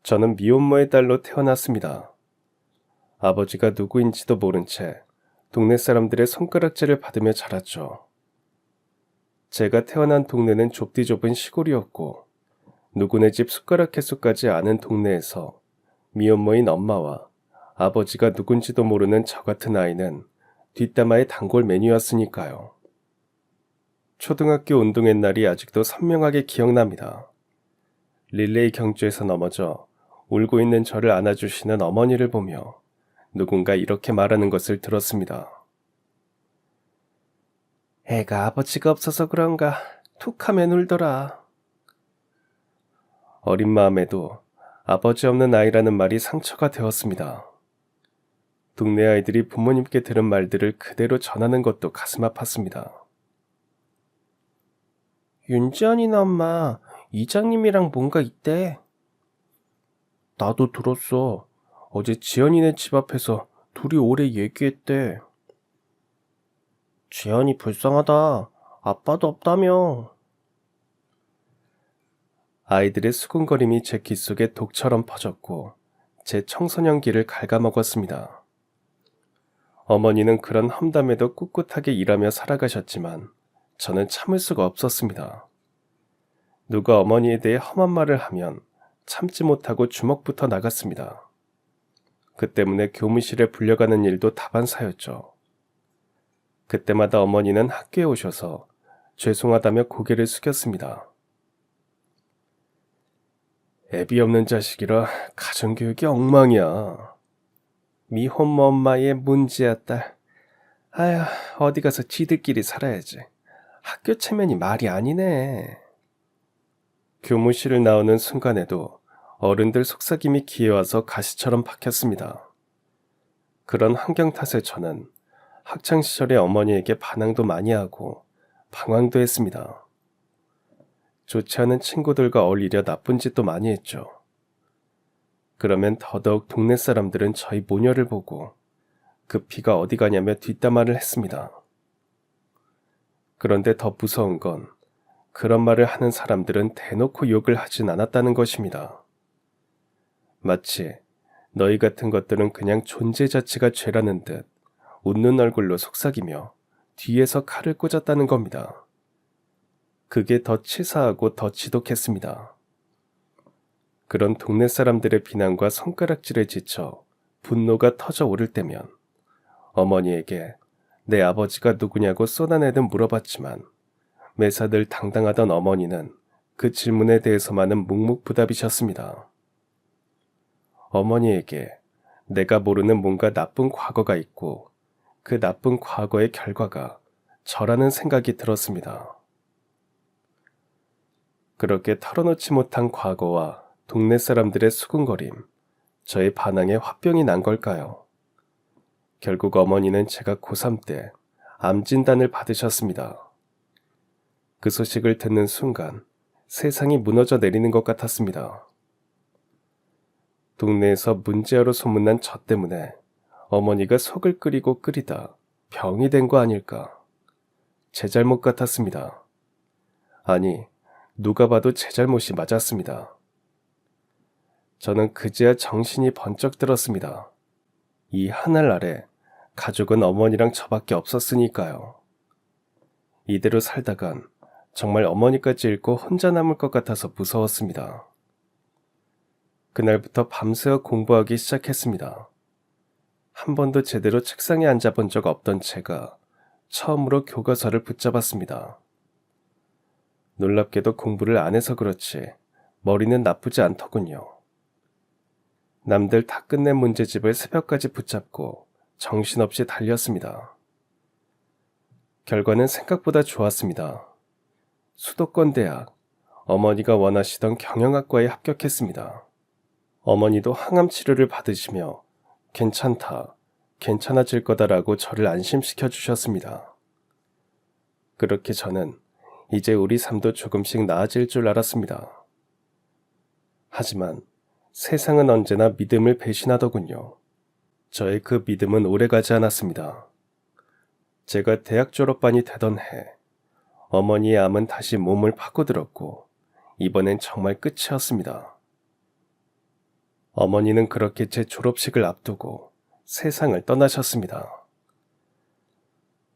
저는 미혼모의 딸로 태어났습니다. 아버지가 누구인지도 모른 채 동네 사람들의 손가락질을 받으며 자랐죠. 제가 태어난 동네는 좁디 좁은 시골이었고 누구네 집 숟가락 횟수까지 아는 동네에서 미혼모인 엄마와 아버지가 누군지도 모르는 저 같은 아이는 뒷담화의 단골 메뉴였으니까요. 초등학교 운동회 날이 아직도 선명하게 기억납니다. 릴레이 경주에서 넘어져 울고 있는 저를 안아주시는 어머니를 보며 누군가 이렇게 말하는 것을 들었습니다. 애가 아버지가 없어서 그런가 툭하면 울더라. 어린 마음에도 아버지 없는 아이라는 말이 상처가 되었습니다. 동네 아이들이 부모님께 들은 말들을 그대로 전하는 것도 가슴 아팠습니다. 윤지연이나 엄마, 이장님이랑 뭔가 있대. 나도 들었어. 어제 지연이네 집 앞에서 둘이 오래 얘기했대. 지연이 불쌍하다. 아빠도 없다며. 아이들의 수군거림이 제 귀 속에 독처럼 퍼졌고 제 청소년기를 갉아먹었습니다. 어머니는 그런 험담에도 꿋꿋하게 일하며 살아가셨지만 저는 참을 수가 없었습니다. 누가 어머니에 대해 험한 말을 하면 참지 못하고 주먹부터 나갔습니다. 그 때문에 교무실에 불려가는 일도 다반사였죠. 그때마다 어머니는 학교에 오셔서 죄송하다며 고개를 숙였습니다. 애비 없는 자식이라 가정교육이 엉망이야. 미혼모 엄마의 문제야 딸. 아휴, 어디 가서 지들끼리 살아야지. 학교 체면이 말이 아니네. 교무실을 나오는 순간에도 어른들 속삭임이 귀에 와서 가시처럼 박혔습니다. 그런 환경 탓에 저는 학창시절에 어머니에게 반항도 많이 하고 방황도 했습니다. 좋지 않은 친구들과 어울리려 나쁜 짓도 많이 했죠. 그러면 더더욱 동네 사람들은 저희 모녀를 보고 그 피가 어디 가냐며 뒷담화를 했습니다. 그런데 더 무서운 건 그런 말을 하는 사람들은 대놓고 욕을 하진 않았다는 것입니다. 마치 너희 같은 것들은 그냥 존재 자체가 죄라는 듯 웃는 얼굴로 속삭이며 뒤에서 칼을 꽂았다는 겁니다. 그게 더 치사하고 더 지독했습니다. 그런 동네 사람들의 비난과 손가락질에 지쳐 분노가 터져 오를 때면 어머니에게 내 아버지가 누구냐고 쏟아내듯 물어봤지만 매사 늘 당당하던 어머니는 그 질문에 대해서만은 묵묵부답이셨습니다. 어머니에게 내가 모르는 뭔가 나쁜 과거가 있고 그 나쁜 과거의 결과가 저라는 생각이 들었습니다. 그렇게 털어놓지 못한 과거와 동네 사람들의 수군거림, 저의 반항에 화병이 난 걸까요? 결국 어머니는 제가 고3 때 암 진단을 받으셨습니다. 그 소식을 듣는 순간 세상이 무너져 내리는 것 같았습니다. 동네에서 문제아로 소문난 저 때문에 어머니가 속을 끓이고 끓이다 병이 된 거 아닐까? 제 잘못 같았습니다. 아니, 누가 봐도 제 잘못이 맞았습니다. 저는 그제야 정신이 번쩍 들었습니다. 이 하늘 아래 가족은 어머니랑 저밖에 없었으니까요. 이대로 살다간 정말 어머니까지 잃고 혼자 남을 것 같아서 무서웠습니다. 그날부터 밤새워 공부하기 시작했습니다. 한 번도 제대로 책상에 앉아본 적 없던 제가 처음으로 교과서를 붙잡았습니다. 놀랍게도 공부를 안 해서 그렇지 머리는 나쁘지 않더군요. 남들 다 끝낸 문제집을 새벽까지 붙잡고 정신없이 달렸습니다. 결과는 생각보다 좋았습니다. 수도권 대학, 어머니가 원하시던 경영학과에 합격했습니다. 어머니도 항암 치료를 받으시며 괜찮다, 괜찮아질 거다라고 저를 안심시켜 주셨습니다. 그렇게 저는 이제 우리 삶도 조금씩 나아질 줄 알았습니다. 하지만 세상은 언제나 믿음을 배신하더군요. 저의 그 믿음은 오래가지 않았습니다. 제가 대학 졸업반이 되던 해, 어머니의 암은 다시 몸을 파고들었고 이번엔 정말 끝이었습니다. 어머니는 그렇게 제 졸업식을 앞두고 세상을 떠나셨습니다.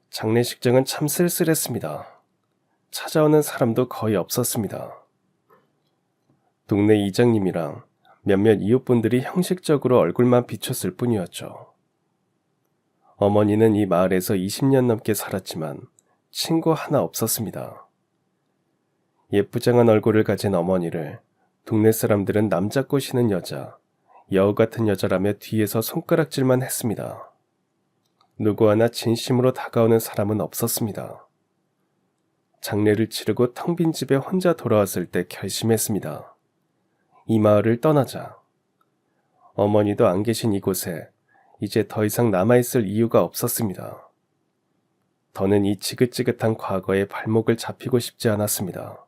장례식장은 참 쓸쓸했습니다. 찾아오는 사람도 거의 없었습니다. 동네 이장님이랑 몇몇 이웃분들이 형식적으로 얼굴만 비췄을 뿐이었죠. 어머니는 이 마을에서 20년 넘게 살았지만 친구 하나 없었습니다. 예쁘장한 얼굴을 가진 어머니를 동네 사람들은 남자 꼬시는 여자, 여우 같은 여자라며 뒤에서 손가락질만 했습니다. 누구 하나 진심으로 다가오는 사람은 없었습니다. 장례를 치르고 텅 빈 집에 혼자 돌아왔을 때 결심했습니다. 이 마을을 떠나자. 어머니도 안 계신 이곳에 이제 더 이상 남아있을 이유가 없었습니다. 더는 이 지긋지긋한 과거에 발목을 잡히고 싶지 않았습니다.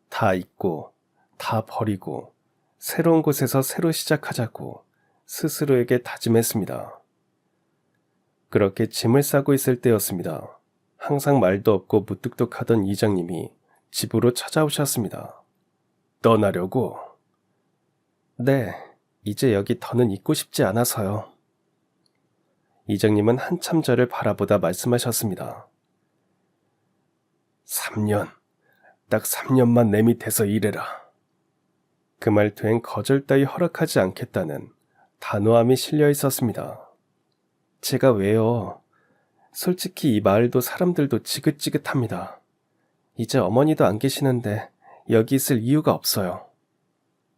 다 잊고, 다 버리고, 새로운 곳에서 새로 시작하자고 스스로에게 다짐했습니다. 그렇게 짐을 싸고 있을 때였습니다. 항상 말도 없고 무뚝뚝하던 이장님이 집으로 찾아오셨습니다. 떠나려고? 네, 이제 여기 더는 있고 싶지 않아서요. 이장님은 한참 저를 바라보다 말씀하셨습니다. 3년, 딱 3년만 내 밑에서 일해라. 그 말투엔 거절 따위 허락하지 않겠다는 단호함이 실려 있었습니다. 제가 왜요? 솔직히 이 마을도 사람들도 지긋지긋합니다. 이제 어머니도 안 계시는데 여기 있을 이유가 없어요.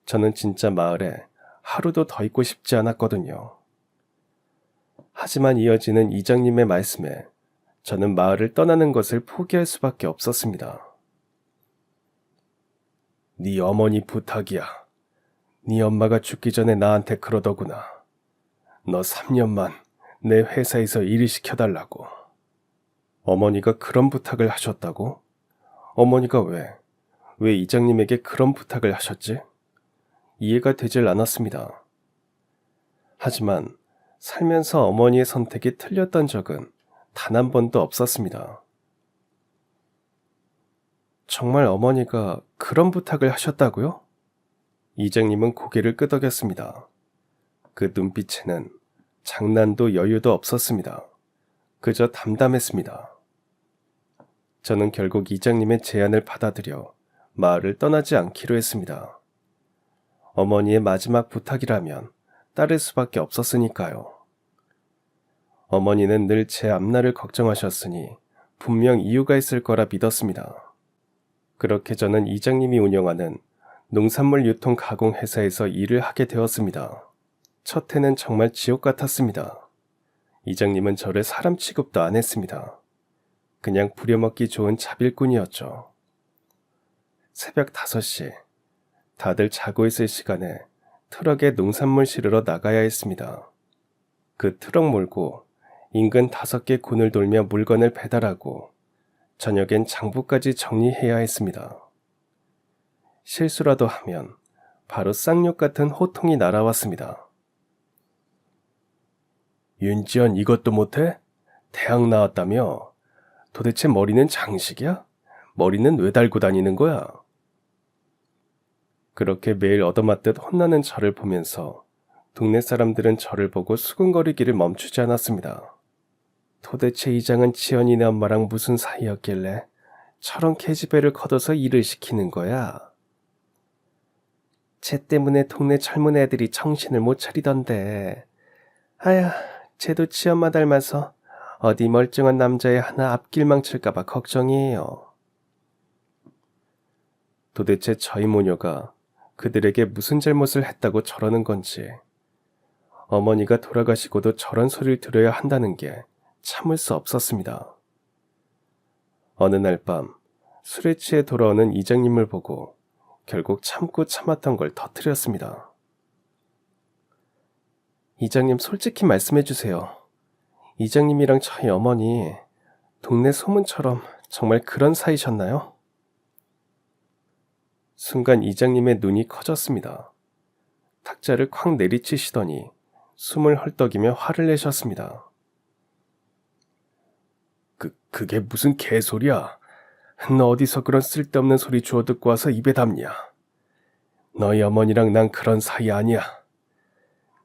저는 진짜 마을에 하루도 더 있고 싶지 않았거든요. 하지만 이어지는 이장님의 말씀에 저는 마을을 떠나는 것을 포기할 수밖에 없었습니다. 네 어머니 부탁이야. 네 엄마가 죽기 전에 나한테 그러더구나. 너 3년만 내 회사에서 일을 시켜달라고. 어머니가 그런 부탁을 하셨다고? 어머니가 왜 이장님에게 그런 부탁을 하셨지? 이해가 되질 않았습니다. 하지만 살면서 어머니의 선택이 틀렸던 적은 단 한 번도 없었습니다. 정말 어머니가 그런 부탁을 하셨다고요? 이장님은 고개를 끄덕였습니다. 그 눈빛에는 장난도 여유도 없었습니다. 그저 담담했습니다. 저는 결국 이장님의 제안을 받아들여 마을을 떠나지 않기로 했습니다. 어머니의 마지막 부탁이라면 따를 수밖에 없었으니까요. 어머니는 늘 제 앞날을 걱정하셨으니 분명 이유가 있을 거라 믿었습니다. 그렇게 저는 이장님이 운영하는 농산물 유통 가공 회사에서 일을 하게 되었습니다. 첫 해는 정말 지옥 같았습니다. 이장님은 저를 사람 취급도 안 했습니다. 그냥 부려먹기 좋은 자빌꾼이었죠. 새벽 5시, 다들 자고 있을 시간에 트럭에 농산물 실으러 나가야 했습니다. 그 트럭 몰고 인근 5개 군을 돌며 물건을 배달하고 저녁엔 장부까지 정리해야 했습니다. 실수라도 하면 바로 쌍욕 같은 호통이 날아왔습니다. 윤지연 이것도 못해? 대학 나왔다며? 도대체 머리는 장식이야? 머리는 왜 달고 다니는 거야? 그렇게 매일 얻어맞듯 혼나는 저를 보면서 동네 사람들은 저를 보고 수근거리기를 멈추지 않았습니다. 도대체 이장은 지연이네 엄마랑 무슨 사이였길래 저런 계집애를 걷어서 일을 시키는 거야? 쟤 때문에 동네 젊은 애들이 정신을 못 차리던데. 아야, 쟤도 지엄마 닮아서 어디 멀쩡한 남자애 하나 앞길 망칠까봐 걱정이에요. 도대체 저희 모녀가 그들에게 무슨 잘못을 했다고 저러는 건지, 어머니가 돌아가시고도 저런 소리를 들어야 한다는 게 참을 수 없었습니다. 어느 날 밤 술에 취해 돌아오는 이장님을 보고 결국 참고 참았던 걸 터뜨렸습니다. 이장님 솔직히 말씀해 주세요. 이장님이랑 저희 어머니 동네 소문처럼 정말 그런 사이셨나요? 순간 이장님의 눈이 커졌습니다. 탁자를 콱 내리치시더니 숨을 헐떡이며 화를 내셨습니다. 그게 무슨 개소리야? 너 어디서 그런 쓸데없는 소리 주워 듣고 와서 입에 담냐? 너희 어머니랑 난 그런 사이 아니야.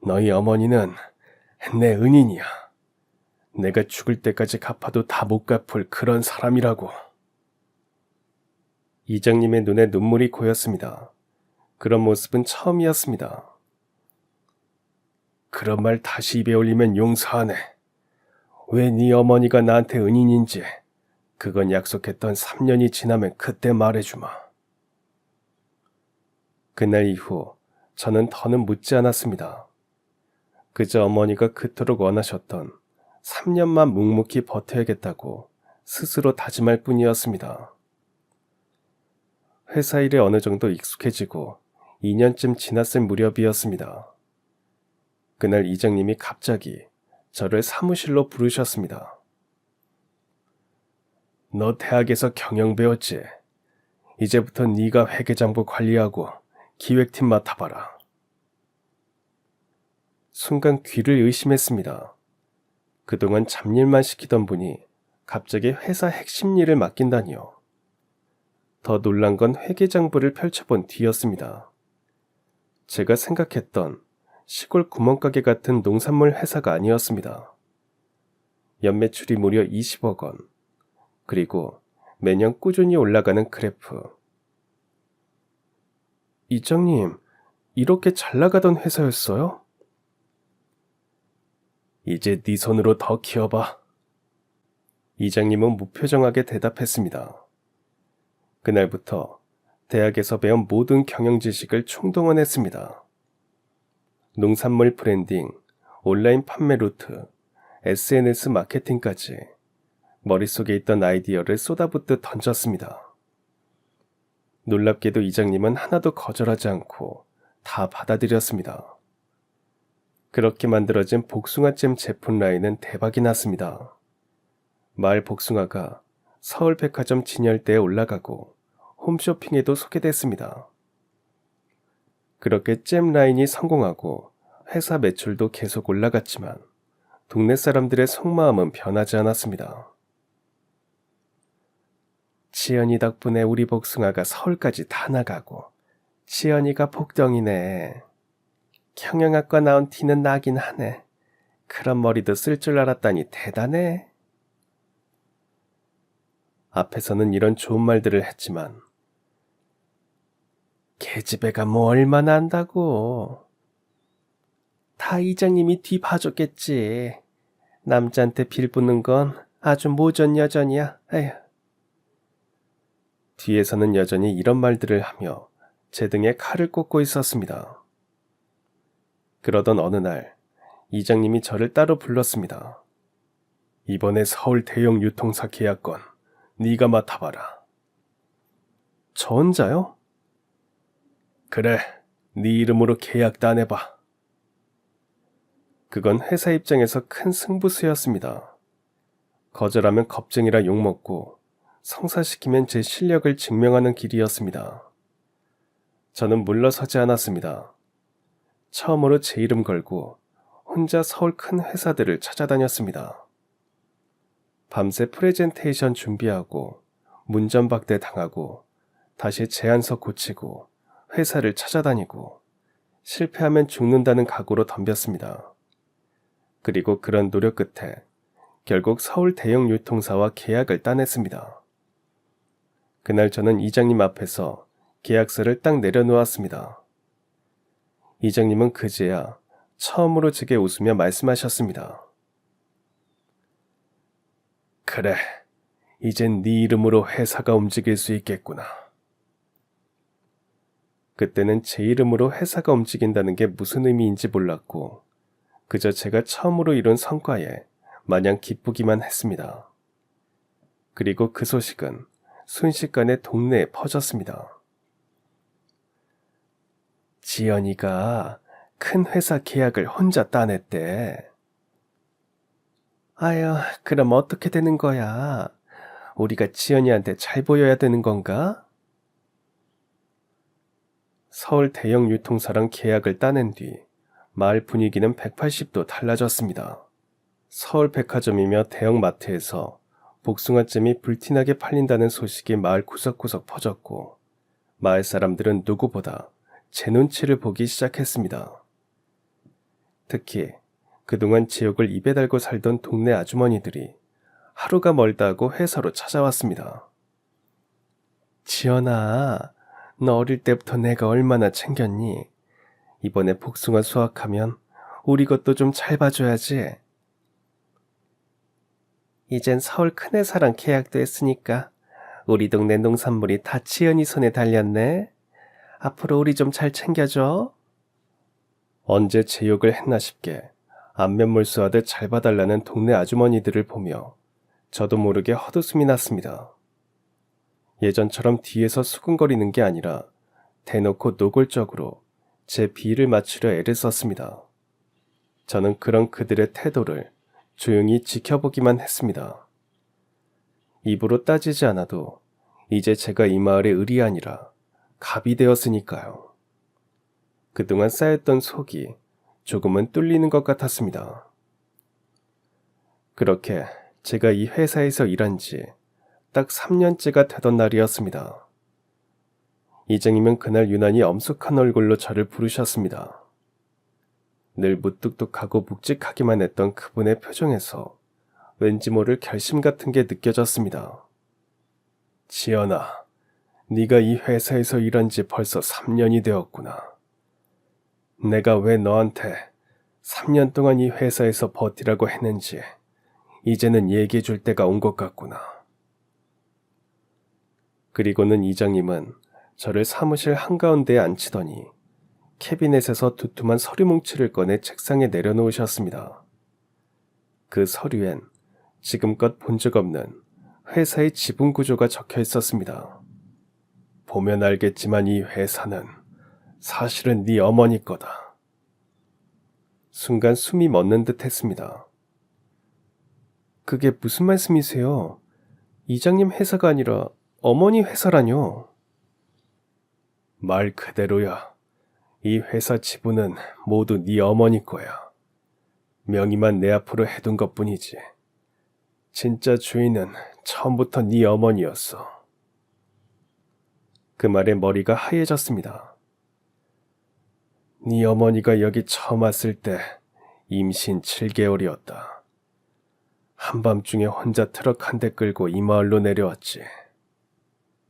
너희 어머니는 내 은인이야. 내가 죽을 때까지 갚아도 다 못 갚을 그런 사람이라고. 이장님의 눈에 눈물이 고였습니다. 그런 모습은 처음이었습니다. 그런 말 다시 입에 올리면 용서하네. 왜 네 어머니가 나한테 은인인지 그건 약속했던 3년이 지나면 그때 말해주마. 그날 이후 저는 더는 묻지 않았습니다. 그저 어머니가 그토록 원하셨던 3년만 묵묵히 버텨야겠다고 스스로 다짐할 뿐이었습니다. 회사 일에 어느 정도 익숙해지고 2년쯤 지났을 무렵이었습니다. 그날 이장님이 갑자기 저를 사무실로 부르셨습니다. 너 대학에서 경영 배웠지? 이제부터 네가 회계장부 관리하고 기획팀 맡아봐라. 순간 귀를 의심했습니다. 그동안 잡일만 시키던 분이 갑자기 회사 핵심 일을 맡긴다니요. 더 놀란 건 회계장부를 펼쳐본 뒤였습니다. 제가 생각했던 시골 구멍가게 같은 농산물 회사가 아니었습니다. 연매출이 무려 20억 원, 그리고 매년 꾸준히 올라가는 그래프. 이장님, 이렇게 잘 나가던 회사였어요? 이제 네 손으로 더 키워봐. 이장님은 무표정하게 대답했습니다. 그날부터 대학에서 배운 모든 경영 지식을 총동원했습니다. 농산물 브랜딩, 온라인 판매 루트, SNS 마케팅까지 머릿속에 있던 아이디어를 쏟아붓듯 던졌습니다. 놀랍게도 이장님은 하나도 거절하지 않고 다 받아들였습니다. 그렇게 만들어진 복숭아잼 제품 라인은 대박이 났습니다. 마을 복숭아가 서울백화점 진열대에 올라가고 홈쇼핑에도 소개됐습니다. 그렇게 잼 라인이 성공하고 회사 매출도 계속 올라갔지만 동네 사람들의 속마음은 변하지 않았습니다. 지연이 덕분에 우리 복숭아가 서울까지 다 나가고 지연이가 복덩이네. 경영학과 나온 티는 나긴 하네. 그런 머리도 쓸 줄 알았다니 대단해. 앞에서는 이런 좋은 말들을 했지만 계집애가 뭐 얼마나 안다고. 다 이장님이 뒤 봐줬겠지. 남자한테 빌붙는 건 아주 모전 여전이야. 에휴. 뒤에서는 여전히 이런 말들을 하며 제 등에 칼을 꽂고 있었습니다. 그러던 어느 날 이장님이 저를 따로 불렀습니다. 이번에 서울 대형 유통사 계약건 네가 맡아봐라. 저 혼자요? 그래, 네 이름으로 계약 따내봐. 그건 회사 입장에서 큰 승부수였습니다. 거절하면 겁쟁이라 욕먹고 성사시키면 제 실력을 증명하는 길이었습니다. 저는 물러서지 않았습니다. 처음으로 제 이름 걸고 혼자 서울 큰 회사들을 찾아다녔습니다. 밤새 프레젠테이션 준비하고 문전박대 당하고 다시 제안서 고치고 회사를 찾아다니고 실패하면 죽는다는 각오로 덤볐습니다. 그리고 그런 노력 끝에 결국 서울 대형 유통사와 계약을 따냈습니다. 그날 저는 이장님 앞에서 계약서를 딱 내려놓았습니다. 이장님은 그제야 처음으로 제게 웃으며 말씀하셨습니다. 그래, 이젠 네 이름으로 회사가 움직일 수 있겠구나. 그때는 제 이름으로 회사가 움직인다는 게 무슨 의미인지 몰랐고 그저 제가 처음으로 이룬 성과에 마냥 기쁘기만 했습니다. 그리고 그 소식은 순식간에 동네에 퍼졌습니다. 지연이가 큰 회사 계약을 혼자 따냈대. 아유, 그럼 어떻게 되는 거야? 우리가 지연이한테 잘 보여야 되는 건가? 서울 대형 유통사랑 계약을 따낸 뒤 마을 분위기는 180도 달라졌습니다. 서울 백화점이며 대형 마트에서 복숭아잼이 불티나게 팔린다는 소식이 마을 구석구석 퍼졌고 마을 사람들은 누구보다 제 눈치를 보기 시작했습니다. 특히 그동안 지옥을 입에 달고 살던 동네 아주머니들이 하루가 멀다 하고 회사로 찾아왔습니다. 지연아, 너 어릴 때부터 내가 얼마나 챙겼니? 이번에 복숭아 수확하면 우리 것도 좀 잘 봐줘야지. 이젠 서울 큰회사랑 계약도 했으니까 우리 동네 농산물이 다 지연이 손에 달렸네. 앞으로 우리 좀 잘 챙겨줘. 언제 제 욕을 했나 싶게 안면몰수하듯 잘 봐달라는 동네 아주머니들을 보며 저도 모르게 헛웃음이 났습니다. 예전처럼 뒤에서 수근거리는 게 아니라 대놓고 노골적으로 제 비위를 맞추려 애를 썼습니다. 저는 그런 그들의 태도를 조용히 지켜보기만 했습니다. 입으로 따지지 않아도 이제 제가 이 마을의 을이 아니라 갑이 되었으니까요. 그동안 쌓였던 속이 조금은 뚫리는 것 같았습니다. 그렇게 제가 이 회사에서 일한 지 딱 3년째가 되던 날이었습니다. 이정이면 그날 유난히 엄숙한 얼굴로 저를 부르셨습니다. 늘 무뚝뚝하고 묵직하기만 했던 그분의 표정에서 왠지 모를 결심 같은 게 느껴졌습니다. 지연아, 네가 이 회사에서 일한 지 벌써 3년이 되었구나. 내가 왜 너한테 3년 동안 이 회사에서 버티라고 했는지 이제는 얘기해 줄 때가 온 것 같구나. 그리고는 이장님은 저를 사무실 한가운데에 앉히더니 캐비넷에서 두툼한 서류 뭉치를 꺼내 책상에 내려놓으셨습니다. 그 서류엔 지금껏 본 적 없는 회사의 지분 구조가 적혀 있었습니다. 보면 알겠지만 이 회사는 사실은 네 어머니 거다. 순간 숨이 멎는 듯 했습니다. 그게 무슨 말씀이세요? 이장님 회사가 아니라 어머니 회사라뇨? 말 그대로야. 이 회사 지분은 모두 네 어머니 거야. 명의만 내 앞으로 해둔 것뿐이지. 진짜 주인은 처음부터 네 어머니였어. 그 말에 머리가 하얘졌습니다. 네 어머니가 여기 처음 왔을 때 임신 7개월이었다. 한밤중에 혼자 트럭 한 대 끌고 이 마을로 내려왔지.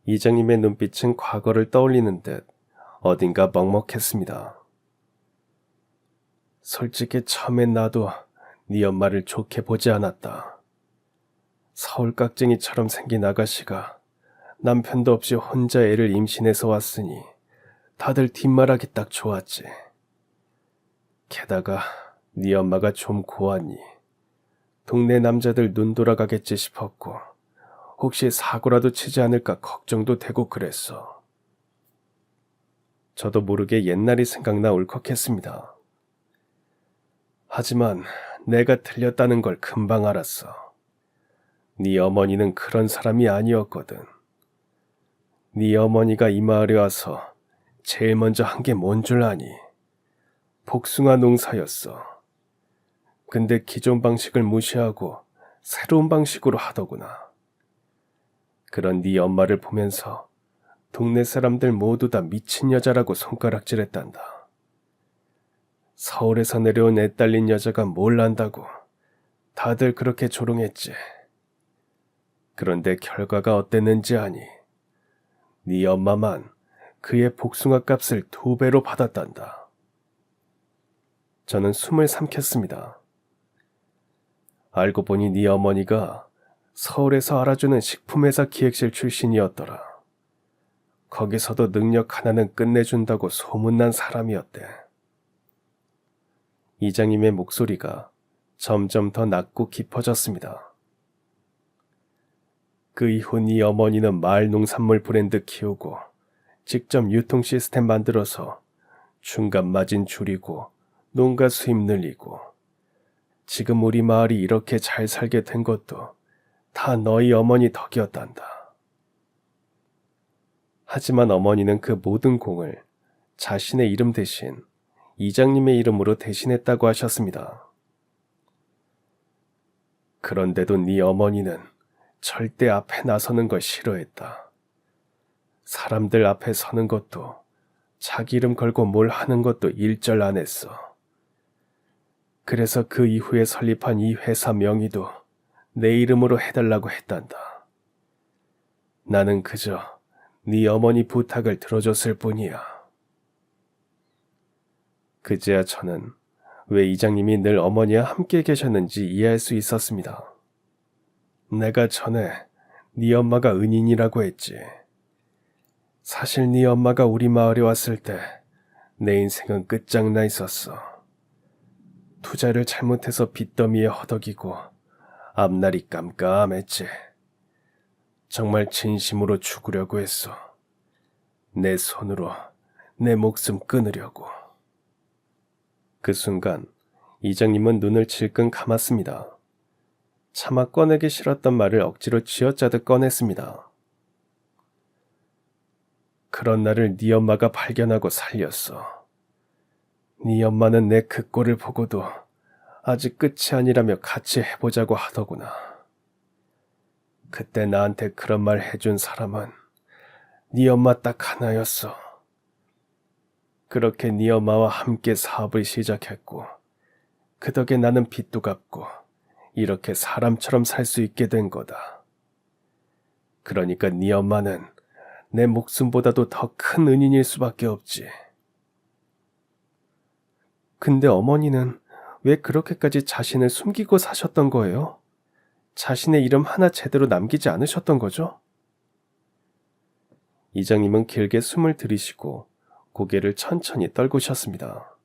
이장님의 눈빛은 과거를 떠올리는 듯 어딘가 먹먹했습니다. 솔직히 처음엔 나도 네 엄마를 좋게 보지 않았다. 서울 깍쟁이처럼 생긴 아가씨가 남편도 없이 혼자 애를 임신해서 왔으니 다들 뒷말하기 딱 좋았지. 게다가 네 엄마가 좀 고하니 동네 남자들 눈 돌아가겠지 싶었고 혹시 사고라도 치지 않을까 걱정도 되고 그랬어. 저도 모르게 옛날이 생각나 울컥했습니다. 하지만 내가 틀렸다는 걸 금방 알았어. 네 어머니는 그런 사람이 아니었거든. 네 어머니가 이 마을에 와서 제일 먼저 한 게 뭔 줄 아니? 복숭아 농사였어. 근데 기존 방식을 무시하고 새로운 방식으로 하더구나. 그런 네 엄마를 보면서 동네 사람들 모두 다 미친 여자라고 손가락질했단다. 서울에서 내려온 애 딸린 여자가 뭘 안다고 다들 그렇게 조롱했지. 그런데 결과가 어땠는지 아니? 네 엄마만 그의 복숭아 값을 2배로 받았단다. 저는 숨을 삼켰습니다. 알고 보니 네 어머니가 서울에서 알아주는 식품회사 기획실 출신이었더라. 거기서도 능력 하나는 끝내준다고 소문난 사람이었대. 이장님의 목소리가 점점 더 낮고 깊어졌습니다. 그 이후 네 어머니는 마을 농산물 브랜드 키우고 직접 유통 시스템 만들어서 중간 마진 줄이고 농가 수입 늘리고 지금 우리 마을이 이렇게 잘 살게 된 것도 다 너희 어머니 덕이었단다. 하지만 어머니는 그 모든 공을 자신의 이름 대신 이장님의 이름으로 대신했다고 하셨습니다. 그런데도 네 어머니는 절대 앞에 나서는 걸 싫어했다. 사람들 앞에 서는 것도 자기 이름 걸고 뭘 하는 것도 일절 안 했어. 그래서 그 이후에 설립한 이 회사 명의도 내 이름으로 해달라고 했단다. 나는 그저 네 어머니 부탁을 들어줬을 뿐이야. 그제야 저는 왜 이장님이 늘 어머니와 함께 계셨는지 이해할 수 있었습니다. 내가 전에 네 엄마가 은인이라고 했지. 사실 네 엄마가 우리 마을에 왔을 때 내 인생은 끝장나 있었어. 투자를 잘못해서 빚더미에 허덕이고 앞날이 깜깜했지. 정말 진심으로 죽으려고 했어. 내 손으로 내 목숨 끊으려고. 그 순간 이장님은 눈을 질끈 감았습니다. 차마 꺼내기 싫었던 말을 억지로 쥐어짜듯 꺼냈습니다. 그런 나를 네 엄마가 발견하고 살렸어. 네 엄마는 내 그 꼴을 보고도 아직 끝이 아니라며 같이 해보자고 하더구나. 그때 나한테 그런 말 해준 사람은 네 엄마 딱 하나였어. 그렇게 네 엄마와 함께 사업을 시작했고 그 덕에 나는 빚도 갚고 이렇게 사람처럼 살 수 있게 된 거다. 그러니까 네 엄마는 내 목숨보다도 더 큰 은인일 수밖에 없지. 근데 어머니는 왜 그렇게까지 자신을 숨기고 사셨던 거예요? 자신의 이름 하나 제대로 남기지 않으셨던 거죠? 이장님은 길게 숨을 들이쉬고 고개를 천천히 떨구셨습니다.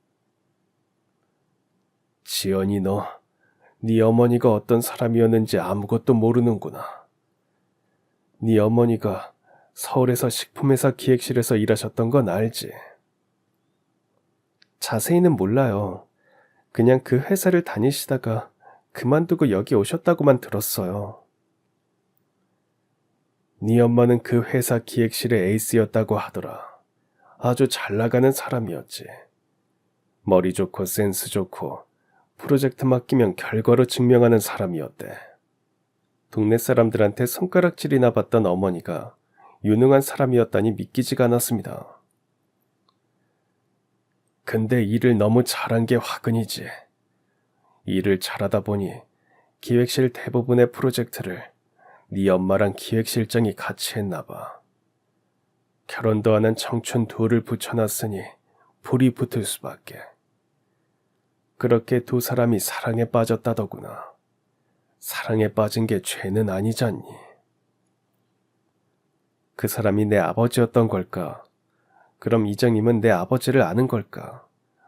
지연이 너, 네 어머니가 어떤 사람이었는지 아무것도 모르는구나. 네 어머니가 서울에서 식품회사 기획실에서 일하셨던 건 알지? 자세히는 몰라요. 그냥 그 회사를 다니시다가 그만두고 여기 오셨다고만 들었어요. 네 엄마는 그 회사 기획실의 에이스였다고 하더라. 아주 잘 나가는 사람이었지. 머리 좋고 센스 좋고 프로젝트 맡기면 결과로 증명하는 사람이었대. 동네 사람들한테 손가락질이나 받던 어머니가 유능한 사람이었다니 믿기지가 않았습니다. 근데 일을 너무 잘한 게 화근이지. 일을 잘하다 보니 기획실 대부분의 프로젝트를 네 엄마랑 기획실장이 같이 했나 봐. 결혼도 안 한 청춘 둘을 붙여놨으니 불이 붙을 수밖에. 그렇게 두 사람이 사랑에 빠졌다더구나. 사랑에 빠진 게 죄는 아니잖니. 그 사람이 내 아버지였던 걸까? 그럼 이장님은 내 아버지를 아는 걸까?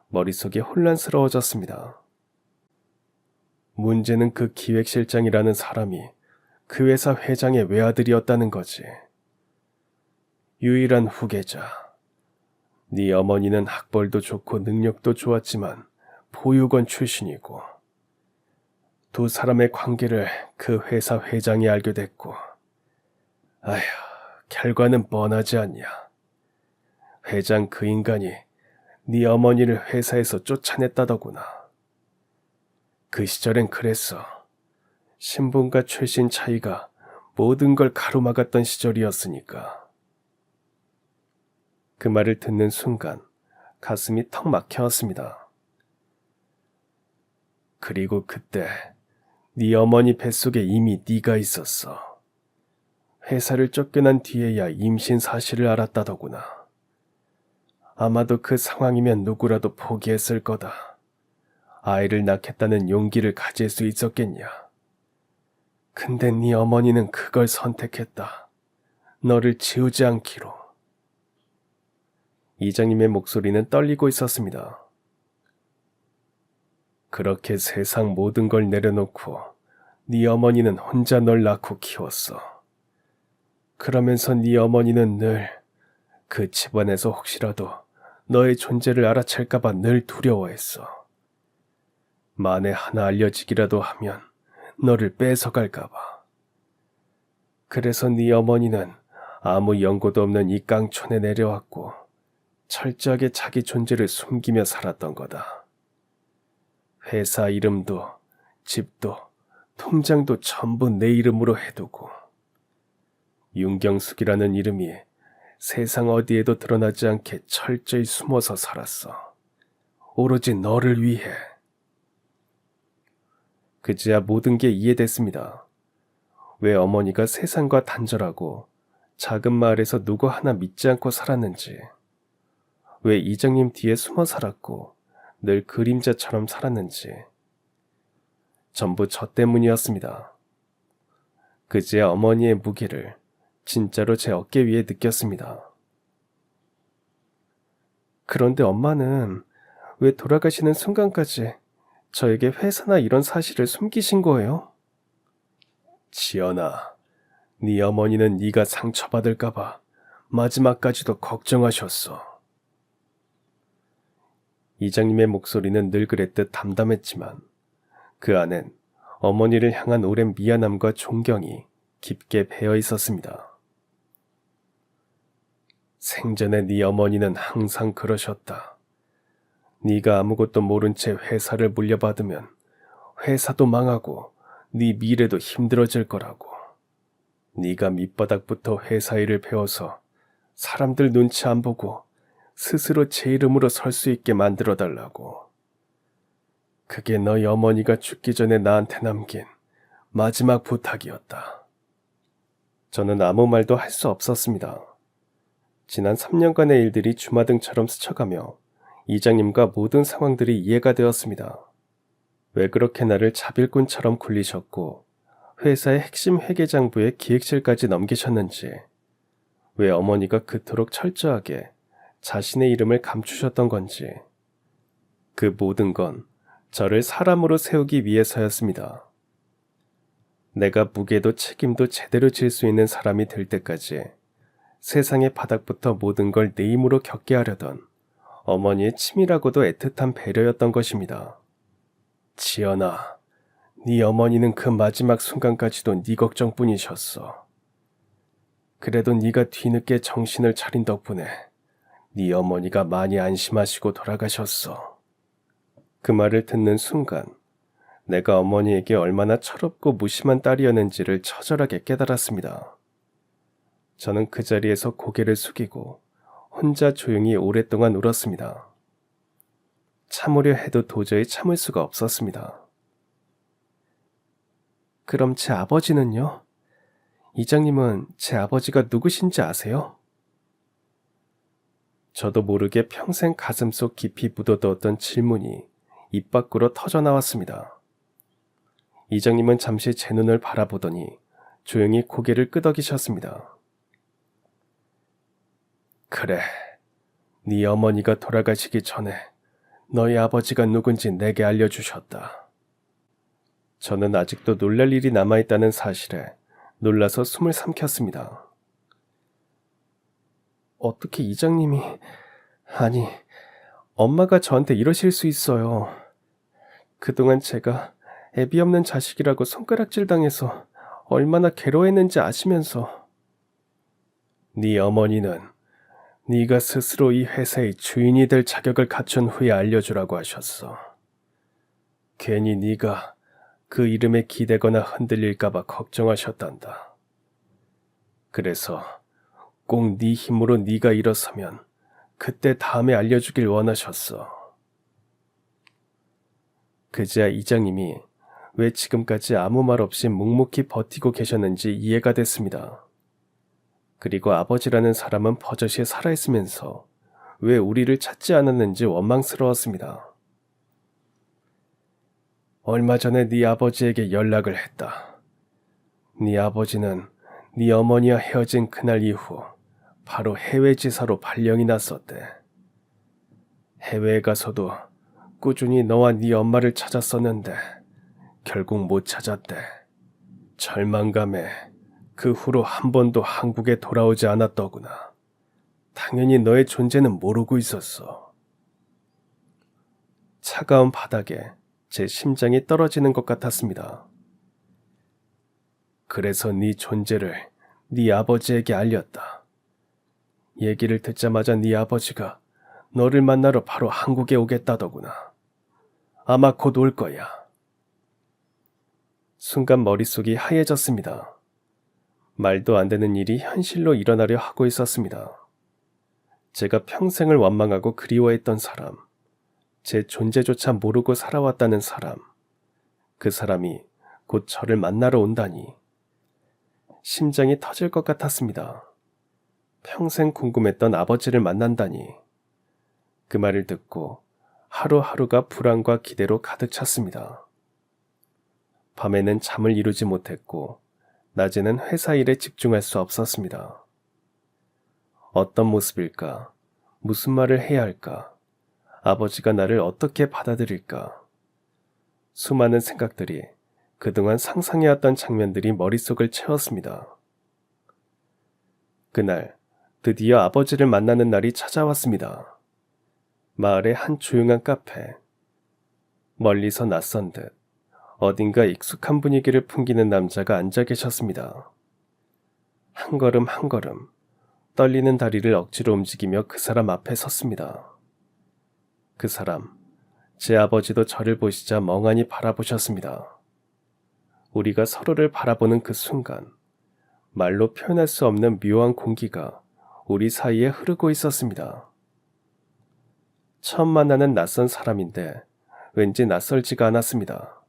머릿속이 혼란스러워졌습니다. 문제는 그 기획실장이라는 사람이 그 회사 회장의 외아들이었다는 거지. 유일한 후계자. 네 어머니는 학벌도 좋고 능력도 좋았지만 보육원 출신이고 두 사람의 관계를 그 회사 회장이 알게 됐고 아휴, 결과는 뻔하지 않냐. 회장 그 인간이 네 어머니를 회사에서 쫓아냈다더구나. 그 시절엔 그랬어. 신분과 출신 차이가 모든 걸 가로막았던 시절이었으니까. 그 말을 듣는 순간 가슴이 턱 막혀왔습니다. 그리고 그때 네 어머니 뱃속에 이미 네가 있었어. 회사를 쫓겨난 뒤에야 임신 사실을 알았다더구나. 아마도 그 상황이면 누구라도 포기했을 거다. 아이를 낳겠다는 용기를 가질 수 있었겠냐. 근데 네 어머니는 그걸 선택했다. 너를 지우지 않기로. 이장님의 목소리는 떨리고 있었습니다. 그렇게 세상 모든 걸 내려놓고 네 어머니는 혼자 널 낳고 키웠어. 그러면서 네 어머니는 늘 그 집안에서 혹시라도 너의 존재를 알아챌까봐 늘 두려워했어. 만에 하나 알려지기라도 하면 너를 뺏어갈까봐. 그래서 네 어머니는 아무 연고도 없는 이 깡촌에 내려왔고 철저하게 자기 존재를 숨기며 살았던 거다. 회사 이름도 집도 통장도 전부 내 이름으로 해두고 윤경숙이라는 이름이 세상 어디에도 드러나지 않게 철저히 숨어서 살았어. 오로지 너를 위해. 그제야 모든 게 이해됐습니다. 왜 어머니가 세상과 단절하고 작은 마을에서 누구 하나 믿지 않고 살았는지, 왜 이장님 뒤에 숨어 살았고 늘 그림자처럼 살았는지, 전부 저 때문이었습니다. 그제야 어머니의 무게를 진짜로 제 어깨 위에 느꼈습니다. 그런데 엄마는 왜 돌아가시는 순간까지 저에게 회사나 이런 사실을 숨기신 거예요? 지연아, 네 어머니는 네가 상처받을까봐 마지막까지도 걱정하셨어. 이장님의 목소리는 늘 그랬듯 담담했지만 그 안엔 어머니를 향한 오랜 미안함과 존경이 깊게 배어 있었습니다. 생전에 네 어머니는 항상 그러셨다. 네가 아무것도 모른 채 회사를 물려받으면 회사도 망하고 네 미래도 힘들어질 거라고. 네가 밑바닥부터 회사 일을 배워서 사람들 눈치 안 보고 스스로 제 이름으로 설 수 있게 만들어 달라고. 그게 너희 어머니가 죽기 전에 나한테 남긴 마지막 부탁이었다. 저는 아무 말도 할 수 없었습니다. 지난 3년간의 일들이 주마등처럼 스쳐가며 이장님과 모든 상황들이 이해가 되었습니다. 왜 그렇게 나를 자빌꾼처럼 굴리셨고 회사의 핵심 회계장부에 기획실까지 넘기셨는지, 왜 어머니가 그토록 철저하게 자신의 이름을 감추셨던 건지, 그 모든 건 저를 사람으로 세우기 위해서였습니다. 내가 무게도 책임도 제대로 질 수 있는 사람이 될 때까지 세상의 바닥부터 모든 걸 내 힘으로 겪게 하려던 어머니의 치밀하고도 애틋한 배려였던 것입니다. 지연아, 네 어머니는 그 마지막 순간까지도 네 걱정뿐이셨어. 그래도 네가 뒤늦게 정신을 차린 덕분에 네 어머니가 많이 안심하시고 돌아가셨어. 그 말을 듣는 순간 내가 어머니에게 얼마나 철없고 무심한 딸이었는지를 처절하게 깨달았습니다. 저는 그 자리에서 고개를 숙이고 혼자 조용히 오랫동안 울었습니다. 참으려 해도 도저히 참을 수가 없었습니다. 그럼 제 아버지는요? 이장님은 제 아버지가 누구신지 아세요? 저도 모르게 평생 가슴속 깊이 묻어두었던 질문이 입 밖으로 터져나왔습니다. 이장님은 잠시 제 눈을 바라보더니 조용히 고개를 끄덕이셨습니다. 그래, 네 어머니가 돌아가시기 전에 너희 아버지가 누군지 내게 알려주셨다. 저는 아직도 놀랄 일이 남아있다는 사실에 놀라서 숨을 삼켰습니다. 어떻게 이장님이... 아니, 엄마가 저한테 이러실 수 있어요. 그동안 제가 애비 없는 자식이라고 손가락질 당해서 얼마나 괴로워했는지 아시면서. 네 어머니는 네가 스스로 이 회사의 주인이 될 자격을 갖춘 후에 알려주라고 하셨어. 괜히 네가 그 이름에 기대거나 흔들릴까봐 걱정하셨단다. 그래서 꼭 네 힘으로 네가 일어서면 그때 다음에 알려주길 원하셨어. 그제야 이장님이 왜 지금까지 아무 말 없이 묵묵히 버티고 계셨는지 이해가 됐습니다. 그리고 아버지라는 사람은 버젓이 살아있으면서 왜 우리를 찾지 않았는지 원망스러웠습니다. 얼마 전에 네 아버지에게 연락을 했다. 네 아버지는 네 어머니와 헤어진 그날 이후 바로 해외 지사로 발령이 났었대. 해외에 가서도 꾸준히 너와 네 엄마를 찾았었는데 결국 못 찾았대. 절망감에 그 후로 한 번도 한국에 돌아오지 않았더구나. 당연히 너의 존재는 모르고 있었어. 차가운 바닥에 제 심장이 떨어지는 것 같았습니다. 그래서 네 존재를 네 아버지에게 알렸다. 얘기를 듣자마자 네 아버지가 너를 만나러 바로 한국에 오겠다더구나. 아마 곧 올 거야. 순간 머릿속이 하얘졌습니다. 말도 안 되는 일이 현실로 일어나려 하고 있었습니다. 제가 평생을 원망하고 그리워했던 사람, 제 존재조차 모르고 살아왔다는 사람, 그 사람이 곧 저를 만나러 온다니. 심장이 터질 것 같았습니다. 평생 궁금했던 아버지를 만난다니. 그 말을 듣고 하루하루가 불안과 기대로 가득 찼습니다. 밤에는 잠을 이루지 못했고 낮에는 회사 일에 집중할 수 없었습니다. 어떤 모습일까? 무슨 말을 해야 할까? 아버지가 나를 어떻게 받아들일까? 수많은 생각들이 그동안 상상해왔던 장면들이 머릿속을 채웠습니다. 그날 드디어 아버지를 만나는 날이 찾아왔습니다. 마을의 한 조용한 카페. 멀리서 낯선 듯 어딘가 익숙한 분위기를 풍기는 남자가 앉아 계셨습니다. 한 걸음 한 걸음 떨리는 다리를 억지로 움직이며 그 사람 앞에 섰습니다. 그 사람, 제 아버지도 저를 보시자 멍하니 바라보셨습니다. 우리가 서로를 바라보는 그 순간, 말로 표현할 수 없는 묘한 공기가 우리 사이에 흐르고 있었습니다. 처음 만나는 낯선 사람인데 왠지 낯설지가 않았습니다.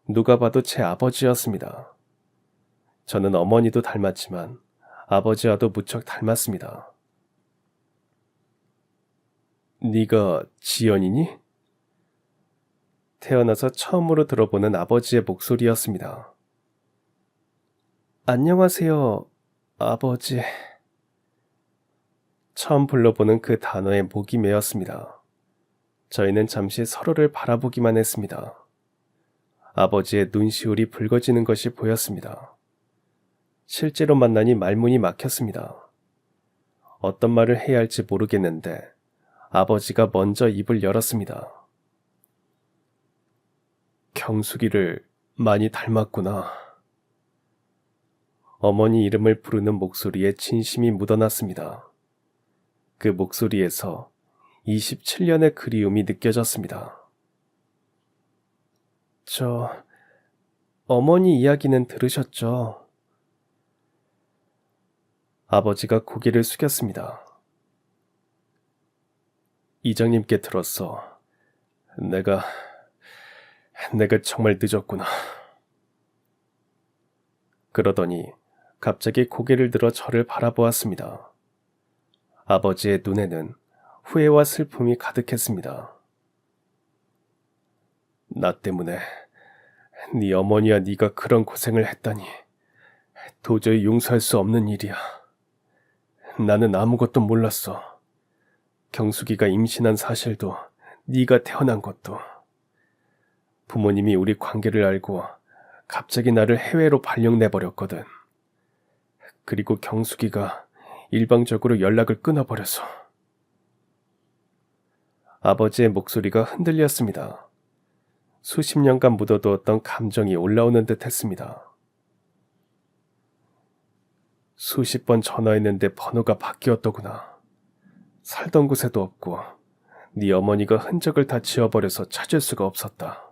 누가 봐도 제 아버지였습니다. 저는 어머니도 닮았지만 아버지와도 무척 닮았습니다. 네가 지연이니? 태어나서 처음으로 들어보는 아버지의 목소리였습니다. 안녕하세요, 아버지. 처음 불러보는 그 단어에 목이 메었습니다. 저희는 잠시 서로를 바라보기만 했습니다. 아버지의 눈시울이 붉어지는 것이 보였습니다. 실제로 만나니 말문이 막혔습니다. 어떤 말을 해야 할지 모르겠는데 아버지가 먼저 입을 열었습니다. 경숙이를 많이 닮았구나. 어머니 이름을 부르는 목소리에 진심이 묻어났습니다. 그 목소리에서 27년의 그리움이 느껴졌습니다. 어머니 이야기는 들으셨죠? 아버지가 고개를 숙였습니다. 이장님께 들었어. 내가 정말 늦었구나. 그러더니 갑자기 고개를 들어 저를 바라보았습니다. 아버지의 눈에는 후회와 슬픔이 가득했습니다. 나 때문에 네 어머니와 네가 그런 고생을 했다니 도저히 용서할 수 없는 일이야. 나는 아무것도 몰랐어. 경숙이가 임신한 사실도 네가 태어난 것도. 부모님이 우리 관계를 알고 갑자기 나를 해외로 발령내버렸거든. 그리고 경숙이가 일방적으로 연락을 끊어버려서. 아버지의 목소리가 흔들렸습니다. 수십 년간 묻어두었던 감정이 올라오는 듯 했습니다. 수십 번 전화했는데 번호가 바뀌었더구나. 살던 곳에도 없고 네 어머니가 흔적을 다 지워버려서 찾을 수가 없었다.